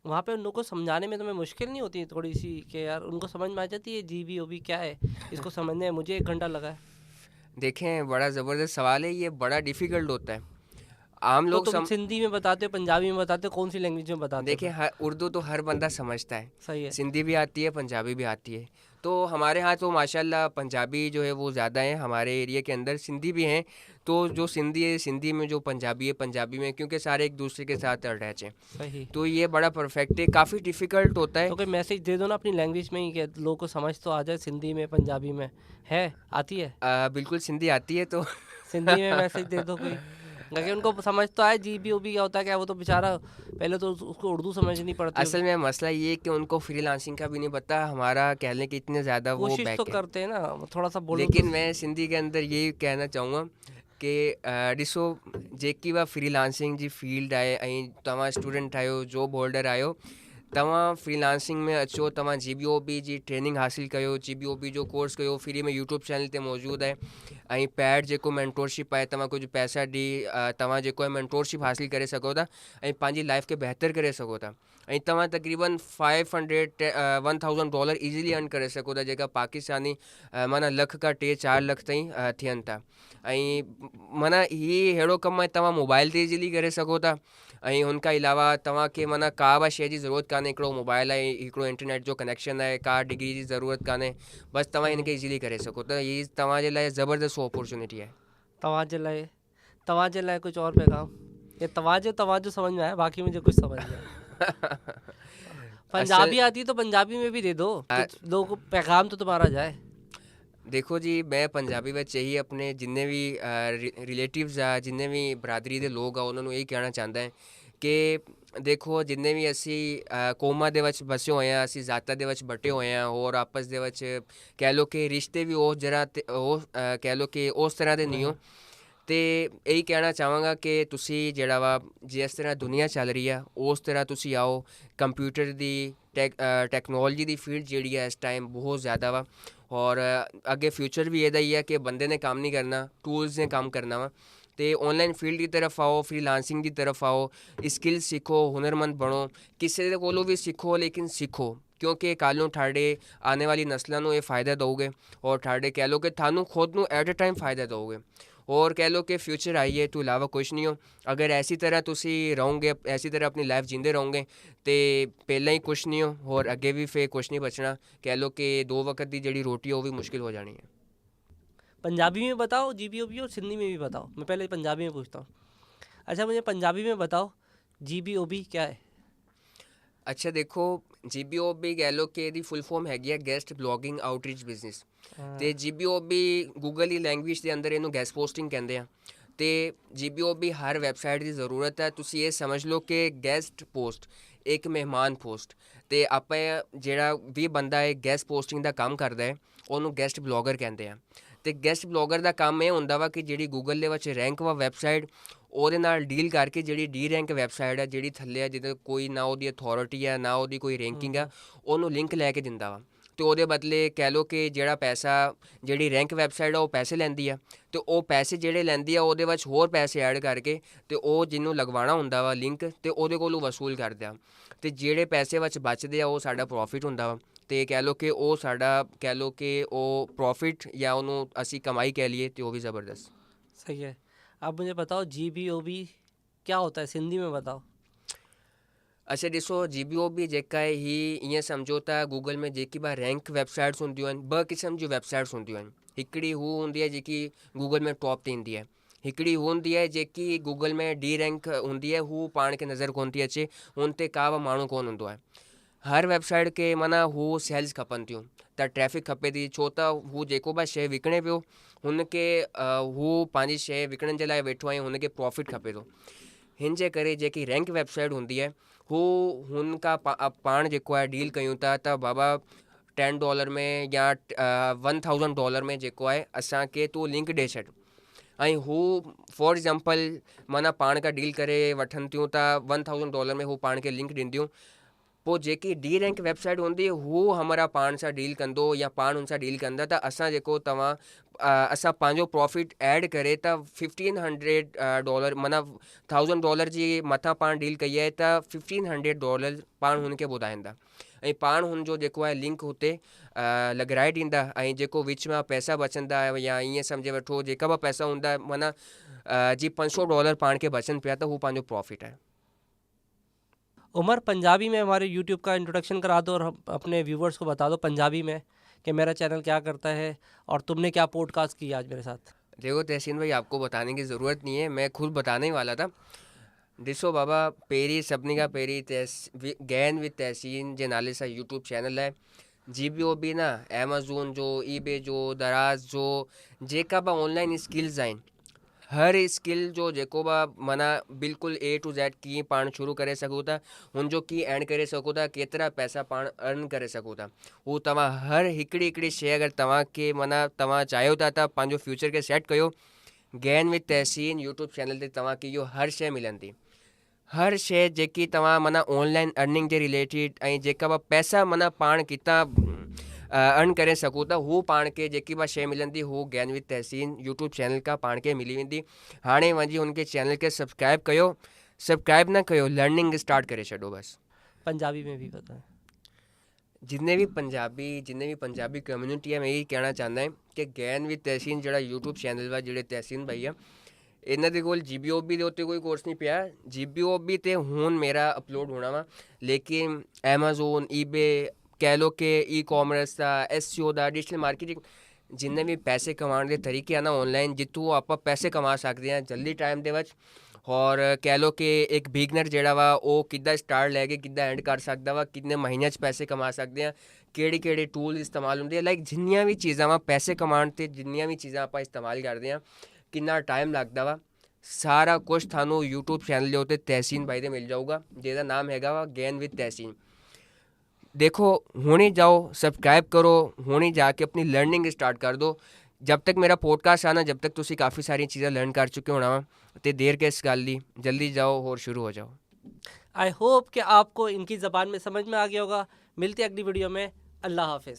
वहाँ पे उन लोगों को समझाने में तुम्हें मुश्किल नहीं होती थोड़ी सी कि यार उनको समझ में आ जाती है जीबीओबी क्या है? इसको समझने में मुझे 1 घंटा लगा है। देखें, बड़ा ज़बरदस्त सवाल है ये, बड़ा डिफ़िकल्ट होता है। आम तो लोग तुम सिंधी में बताते हो, पंजाबी में बताते हो, कौन सी लैंग्वेज में बताते हो देखिए, फिर? उर्दू तो हर बंदा समझता है, सही है। सिंधी भी आती है, पंजाबी भी आती है। तो हमारे यहाँ तो माशाल्लाह पंजाबी जो है वो ज़्यादा है हमारे एरिया के अंदर, सिंधी भी हैं। तो जो सिंधी है सिंधी में, जो पंजाबी है पंजाबी में, क्योंकि सारे एक दूसरे के साथ अटैच हैं। सही। तो ये बड़ा परफेक्ट है, काफ़ी डिफ़िकल्ट होता है। तो कोई मैसेज दे दो ना अपनी लैंग्वेज में ही, कि लोगों को समझ तो आ जाए, सिंधी में पंजाबी में। है आती है? बिल्कुल सिंधी आती है तो सिंधी में मैसेज दे दो कोई, ताकि उनको समझ तो आए जीबीओबी क्या होता है। क्या वो तो बेचारा पहले तो उसको उर्दू समझनी पड़ती असल होगी। में मसला ये है कि उनको फ्रीलांसिंग का भी नहीं पता, हमारा कह लें कि इतने ज़्यादा वो कोशिश तो बैक है। करते हैं ना, थोड़ा सा बोलो तो। लेकिन मैं सिंधी के अंदर यही कहना चाहूँगा कि ॾिसो, जेकी बि फ्रीलांसिंग जी फील्ड आहे, ऐं तव्हां स्टूडेंट आहियो, जॉब होल्डर आहियो, तव्हां फ्रीलांसिंग में अचो, तव्हां जीबीओबी जी ट्रेनिंग हासिल कयो, जीबीओबी जो कोर्स कयो, फ्री में यूट्यूब चैनल ते मौजूदु आहे। ऐं पैड जेको मेंटोरशिप आहे, तव्हां कुझु पैसा ॾेई तव्हां जेको आहे मेंटोरशिप हासिल करे सघो था, ऐं पंहिंजी लाइफ खे बहितर करे सघो था। ऐं तव्हां तक़रीबन $500-1000 ईज़िली अर्न करे सघो था, जेका पाकिस्तानी माना लख खां 3-4 लख ताईं थियनि था। ऐं माना हीअ अहिड़ो कमु आहे, तव्हां मोबाइल ते इज़िली करे सघो था। ऐं हुनखां अलावा तव्हांखे माना का बि शइ जी ज़रूरत कान्हे, हिकिड़ो मोबाइल आहे, हिकिड़ो इंटरनेट जो कनेक्शन आहे, का डिग्री जी ज़रूरत कान्हे, बसि तव्हां सही। हिनखे इज़िली करे सघो था। हीअ तव्हांजे लाइ ज़बरदस्त अपॉर्चुनिटी आहे। तवाजे लाए कुछ और पैगाम? ये तवाजे तवाजो समझ में आया, बाकी मुझे कुछ समझ नहीं आया। असल पंजाबी आती तो पंजाबी में भी दे दो, आ, कुछ लोगों को पैगाम तो तुम्हारा जाए। देखो जी, मैं पंजाबी ਵਿੱਚ ਇਹੀ ਆਪਣੇ जिन्ने भी रिलेटिव्स ਆ, जिन्ने भी ਬਰਾਦਰੀ ਦੇ ਲੋਕ ਆ, ਉਹਨਾਂ ਨੂੰ ਇਹ ਕਹਿਣਾ ਚਾਹੁੰਦਾ ਹੈ ਕਿ ਦੇਖੋ, ਜਿੰਨੇ ਵੀ ਅਸੀਂ ਕੌਮਾਂ ਦੇ ਵਿੱਚ ਵਸੇ ਹੋਏ ਹਾਂ, ਅਸੀਂ ਜ਼ਾਤਾਂ ਦੇ ਵਿੱਚ ਬਟੇ ਹੋਏ ਹਾਂ, ਔਰ ਆਪਸ ਦੇ ਵਿੱਚ ਕਹਿ ਲਓ ਕਿ ਰਿਸ਼ਤੇ ਵੀ ਉਸ ਜਰਾ ਉਹ ਕਹਿ ਲਓ ਕਿ ਉਸ ਤਰ੍ਹਾਂ ਦੇ ਨਹੀਂ ਹੋ। ਤੇ ਇਹੀ ਕਹਿਣਾ ਚਾਹਾਂਗਾ ਕਿ ਤੁਸੀਂ ਜਿਹੜਾ ਵਾ, ਜਿਸ ਤਰ੍ਹਾਂ ਦੁਨੀਆ ਚੱਲ ਰਹੀ ਆ ਉਸ ਤਰ੍ਹਾਂ ਤੁਸੀਂ ਆਓ। ਕੰਪਿਊਟਰ ਦੀ ਟੈਕਨੋਲੋਜੀ ਦੀ ਫੀਲਡ ਜਿਹੜੀ ਹੈ ਇਸ ਟਾਈਮ ਬਹੁਤ ਜ਼ਿਆਦਾ ਵਾ, ਔਰ ਅੱਗੇ ਫਿਊਚਰ ਵੀ ਇਹਦਾ ਹੀ ਹੈ ਕਿ ਬੰਦੇ ਨੇ ਕੰਮ ਨਹੀਂ ਕਰਨਾ, ਟੂਲਸ ਨੇ ਕੰਮ ਕਰਨਾ ਵਾ। ਤੇ ਔਨਲਾਈਨ ਫੀਲਡ ਦੀ ਤਰਫ ਆਓ, ਫ੍ਰੀਲਾਂਸਿੰਗ ਦੀ ਤਰਫ ਆਓ, ਸਕਿੱਲ ਸਿੱਖੋ, ਹੁਨਰਮੰਦ ਬਣੋ, ਕਿਸੇ ਦੇ ਕੋਲੋਂ ਵੀ ਸਿੱਖੋ, ਲੇਕਿਨ ਸਿੱਖੋ, ਕਿਉਂਕਿ ਕੱਲ੍ਹ ਨੂੰ ਤੁਹਾਡੇ ਆਉਣ ਵਾਲੀ ਨਸਲਾਂ ਨੂੰ ਇਹ ਫਾਇਦਾ ਦਊਗੇ, ਔਰ ਤੁਹਾਡੇ ਕਹਿ ਲਓ ਕਿ ਤੁਹਾਨੂੰ ਖੁਦ ਨੂੰ ਐਟ ਅ ਟਾਈਮ ਫਾਇਦਾ ਦਊਗੇ। और कह लो कि फ्यूचर आई है तो अलावा कुछ नहीं हो। अगर ऐसी तरह तुसी रहोगे, ऐसी तरह अपनी लाइफ जींदे रहोगे, तो पहले ही कुछ नहीं हो और अगे भी फिर कुछ नहीं बचना। कह लो कि 2 वक्त की जी रोटी हो भी मुश्किल हो जानी है। पंजाबी में बताओ जीबीओबी, और सिंधी में भी बताओ। मैं पहले पंजाबी में पूछता हूँ। अच्छा, मुझे पंजाबी में बताओ जीबीओबी क्या है? अच्छा देखो, GBOB कह लो कि ਇਹਦੀ ਫੁੱਲ ਫਾਰਮ ਹੈਗੀ ਹੈ ਗੈਸਟ ਬਲੌਗਿੰਗ ਆਊਟਰੀਚ ਬਿਜ਼ਨਸ। ਤੇ GBOB ਗੂਗਲ ਦੀ ਲੈਂਗੁਏਜ ਦੇ ਅੰਦਰ ਇਹਨੂੰ ਗੈਸਟ ਪੋਸਟਿੰਗ ਕਹਿੰਦੇ ਆ। ਤੇ GBOB ਹਰ ਵੈਬਸਾਈਟ ਦੀ ਜ਼ਰੂਰਤ ਹੈ। ਤੁਸੀਂ ਇਹ ਸਮਝ ਲਓ ਕਿ ਗੈਸਟ ਪੋਸਟ ਇੱਕ ਮਹਿਮਾਨ ਪੋਸਟ, ਤੇ ਆਪਾਂ ਜਿਹੜਾ ਵੀ ਬੰਦਾ ਇਹ ਗੈਸਟ ਪੋਸਟਿੰਗ ਦਾ ਕੰਮ ਕਰਦਾ ਹੈ ਉਹਨੂੰ ਗੈਸਟ ਬਲੌਗਰ ਕਹਿੰਦੇ ਆ। ਤੇ ਗੈਸਟ ਬਲੌਗਰ ਦਾ ਕੰਮ ਇਹ ਹੁੰਦਾ ਵਾ ਕਿ ਜਿਹੜੀ ਗੂਗਲ ਦੇ ਵਿੱਚ ਰੈਂਕ ਵਾ ਵੈਬਸਾਈਟ, ਉਹਦੇ ਨਾਲ ਡੀਲ ਕਰਕੇ ਜਿਹੜੀ ਡੀ ਰੈਂਕ ਵੈਬਸਾਈਟ ਆ, ਜਿਹੜੀ ਥੱਲੇ ਆ, ਜਿਹਦੇ ਕੋਈ ਨਾ ਉਹਦੀ ਅਥਾਰਟੀ ਆ ਨਾ ਉਹਦੀ ਕੋਈ ਰੈਂਕਿੰਗ ਆ, ਉਹਨੂੰ ਲਿੰਕ ਲੈ ਕੇ ਦਿੰਦਾ ਵਾ। ਤੇ ਉਹਦੇ ਬਦਲੇ ਕਹਿ ਲਓ ਕਿ ਜਿਹੜਾ ਪੈਸਾ ਜਿਹੜੀ ਰੈਂਕ ਵੈਬਸਾਈਟ ਆ ਉਹ ਪੈਸੇ ਲੈਂਦੀ ਆ, ਤੇ ਉਹ ਪੈਸੇ ਜਿਹੜੇ ਲੈਂਦੀ ਆ ਉਹਦੇ ਵਿੱਚ ਹੋਰ ਪੈਸੇ ਐਡ ਕਰਕੇ ਤੇ ਉਹ ਜਿਹਨੂੰ ਲਗਵਾਉਣਾ ਹੁੰਦਾ ਵਾ ਲਿੰਕ, ਤੇ ਉਹਦੇ ਕੋਲੋਂ ਵਸੂਲ ਕਰਦੇ ਆ। ਤੇ ਜਿਹੜੇ ਪੈਸੇ ਵਿੱਚ ਬਚਦੇ ਆ ਉਹ ਸਾਡਾ ਪ੍ਰੋਫਿਟ ਹੁੰਦਾ ਵਾ। ਤੇ ਕਹਿ ਲਓ ਕਿ ਉਹ ਸਾਡਾ ਕਹਿ ਲਓ ਕਿ ਉਹ ਪ੍ਰੋਫਿਟ ਜਾਂ ਉਹਨੂੰ ਅਸੀਂ ਕਮਾਈ ਕਹਿ ਲਈਏ ਤੇ ਉਹ ਵੀ ज़बरदस्त। सही है। अब मुझे बताओ GBOB क्या होता है, सिंधी में बताओ। अच्छा ॾिसो, GBOB जेका आहे ही ईअं सम्झो त गूगल में जेकी बि रैंक वेबसाइट्स हूंदियूं आहिनि, ॿ क़िस्म जूं वेबसाइट्स हूंदियूं आहिनि। हिकिड़ी हू हूंदी आहे जेकी गूगल में टॉप ते ईंदी आहे, हिकिड़ी हू हूंदी आहे जेकी गूगल में डी रैंक हूंदी आहे, हू पाण खे नज़र कोन थी अचे, हुन ते का बि माण्हू कोन हूंदो आहे। हर वेबसाइट खे माना हू सेल्स खपनि थियूं, त ट्रैफिक खपे थी, छो त हू जेको बि शइ विकिणे पियो हुनखे हू पंहिंजी शइ विकिणण जे लाइ वेठो आहे, हुनखे प्रॉफिट खपे थो। हिन जे करे जेकी रैंक वेबसाइट हूंदी आहे हू हुन खां पाण जेको आहे डील कयूं था त बाबा $10 में या $1000 में जेको आहे असांखे तूं लिंक ॾेई छॾ, ऐं हू फॉर एग्ज़ाम्पल माना पाण खां डील करे वठनि थियूं त $1000 में हू पाण खे लिंक ॾींदियूं। पोइ जेकी डी रैंक वेबसाइट हूंदी हू हमारा पाण सां डील कंदो या पाण हुन सां डील कंदा, त असां जेको असां पंहिंजो प्रॉफिट ऐड करे त $1500 माना $1000 जी मथां पाण डील कई आहे त $1500 पाण हुनखे ॿुधाईंदा, ऐं पाण हुनजो जेको आहे लिंक हुते लॻाराए ॾींदा, ऐं जेको विच में पैसा बचंदा या ईअं सम्झे वठो जेका बि पैसा हूंदा माना जी $500 पाण खे बचनि पिया त हू पंहिंजो प्रॉफिट आहे। उमर, पंजाबी में हमारे यूट्यूब का इंट्रोडक्शन करा दो और अपने व्यूवर्स को बता दो पंजाबी में कि मेरा चैनल क्या करता है और तुमने क्या पॉडकास्ट किया आज मेरे साथ। देखो तहसीन भाई, आपको बताने की ज़रूरत नहीं है, मैं खुद बताने ही वाला था। ॾिसो बाबा, पहिरीं सभिनी खां पहिरीं गैन विद तहसीन जे नाले सां यूट्यूब चैनल आहे। GBOB न एमेज़ॉन जो, ईबे जो, दराज़ जो जेका बि ऑनलाइन स्किल्स आहिनि, हर स्किल जो जेको बि माना बिल्कुलु A to Z कीअं पाण शुरू करे सघूं था, हुनजो कीअं एंड करे सघूं था, केतिरा पैसा पाण अर्न करे सघूं था, हू तव्हां हर हिकिड़ी शइ अगरि तव्हांखे माना तव्हां चाहियो था त पंहिंजो फ्यूचर खे सेट कयो, गैन विद तहसीन यूट्यूब चैनल ते तव्हांखे इहो हर शइ मिलंदी। हर शइ जेकी तव्हां माना ऑनलाइन अर्निंग जे रिलेटेड ऐं जेका बि पैसा माना पाण किथां अर्न करे सघूं था, हू पाण खे जेकी बि शइ मिलंदी हू gain with Tahseen YouTube channel खां पाण खे मिली वेंदी। हाणे वञी हुनखे चैनल खे सब्सक्राइब कयो, सब्सक्राइब न कयो, लर्निंग स्टार्ट करे छॾो बस। पंजाबी में भी पता है। जितने भी पंजाबी कम्युनिटी है, मैं यही कहना चाहता है कि गैन विद तहसीन ਜਿਹੜਾ यूट्यूब चैनल ਵਾ, ਜਿਹੜੇ तहसीन भाई ਆ, ਇਹਨਾਂ ਦੇ ਕੋਲ GBOB ਦੇ ਉੱਤੇ ਕੋਈ ਕੋਰਸ ਨਹੀਂ ਪਿਆ। GBOB ਤੇ ਹੁਣ ਮੇਰਾ ਅਪਲੋਡ ਹੋਣਾ ਵਾ, ਲੇਕਿਨ ਐਮਾਜ਼ੋਨ, ਈਬੇ ਕਹਿ ਲਓ ਕਿ ਈ-ਕਾਮਰਸ ਦਾ, SEO ਦਾ, ਡਿਜੀਟਲ ਮਾਰਕੀਟਿੰਗ, ਜਿੰਨੇ ਵੀ ਪੈਸੇ ਕਮਾਉਣ ਦੇ ਤਰੀਕੇ ਆ ਨਾ ਆਨਲਾਈਨ, ਜਿੱਥੋਂ ਆਪਾਂ ਪੈਸੇ ਕਮਾ ਸਕਦੇ ਹਾਂ ਜਲਦੀ ਟਾਈਮ ਦੇ ਵਿੱਚ, ਔਰ ਕਹਿ ਲਓ ਕਿ ਇੱਕ ਬਿਗਨਰ ਜਿਹੜਾ ਵਾ ਉਹ ਕਿੱਦਾਂ ਸਟਾਰਟ ਲੈ ਕੇ ਕਿੱਦਾਂ ਐਂਡ ਕਰ ਸਕਦਾ ਵਾ, ਕਿੰਨੇ ਮਹੀਨਿਆਂ 'ਚ ਪੈਸੇ ਕਮਾ ਸਕਦੇ ਆ, ਕਿਹੜੇ ਟੂਲ ਇਸਤੇਮਾਲ ਹੁੰਦੇ ਆ, ਲਾਈਕ ਜਿੰਨੀਆਂ ਵੀ ਚੀਜ਼ਾਂ ਵਾ ਪੈਸੇ ਕਮਾਉਣ 'ਤੇ, ਜਿੰਨੀਆਂ ਵੀ ਚੀਜ਼ਾਂ ਆਪਾਂ ਇਸਤੇਮਾਲ ਕਰਦੇ ਹਾਂ, ਕਿੰਨਾ ਟਾਈਮ ਲੱਗਦਾ ਵਾ, ਸਾਰਾ ਕੁਛ ਤੁਹਾਨੂੰ YouTube ਚੈਨਲ ਦੇ ਉੱਤੇ ਤਹਿਸੀਨ ਭਾਈ ਦੇ ਮਿਲ ਜਾਊਗਾ, ਜਿਹਦਾ ਨਾਮ ਹੈਗਾ ਵਾ ਗੈਨ ਵਿਦ ਤਹਿਸੀਨ। देखो हुणे जाओ, सब्सक्राइब करो, हुणे जाके अपनी लर्निंग स्टार्ट कर दो। जब तक मेरा पॉडकास्ट आना, जब तक तुसी काफ़ी सारी चीज़ें लर्न कर चुके होना वा, तो देर किस गल दी, जल्दी जाओ और शुरू हो जाओ। आई होप कि आपको इनकी ज़बान में समझ में आ गया होगा। मिलते हैं अगली वीडियो में। अल्लाह हाफिज़।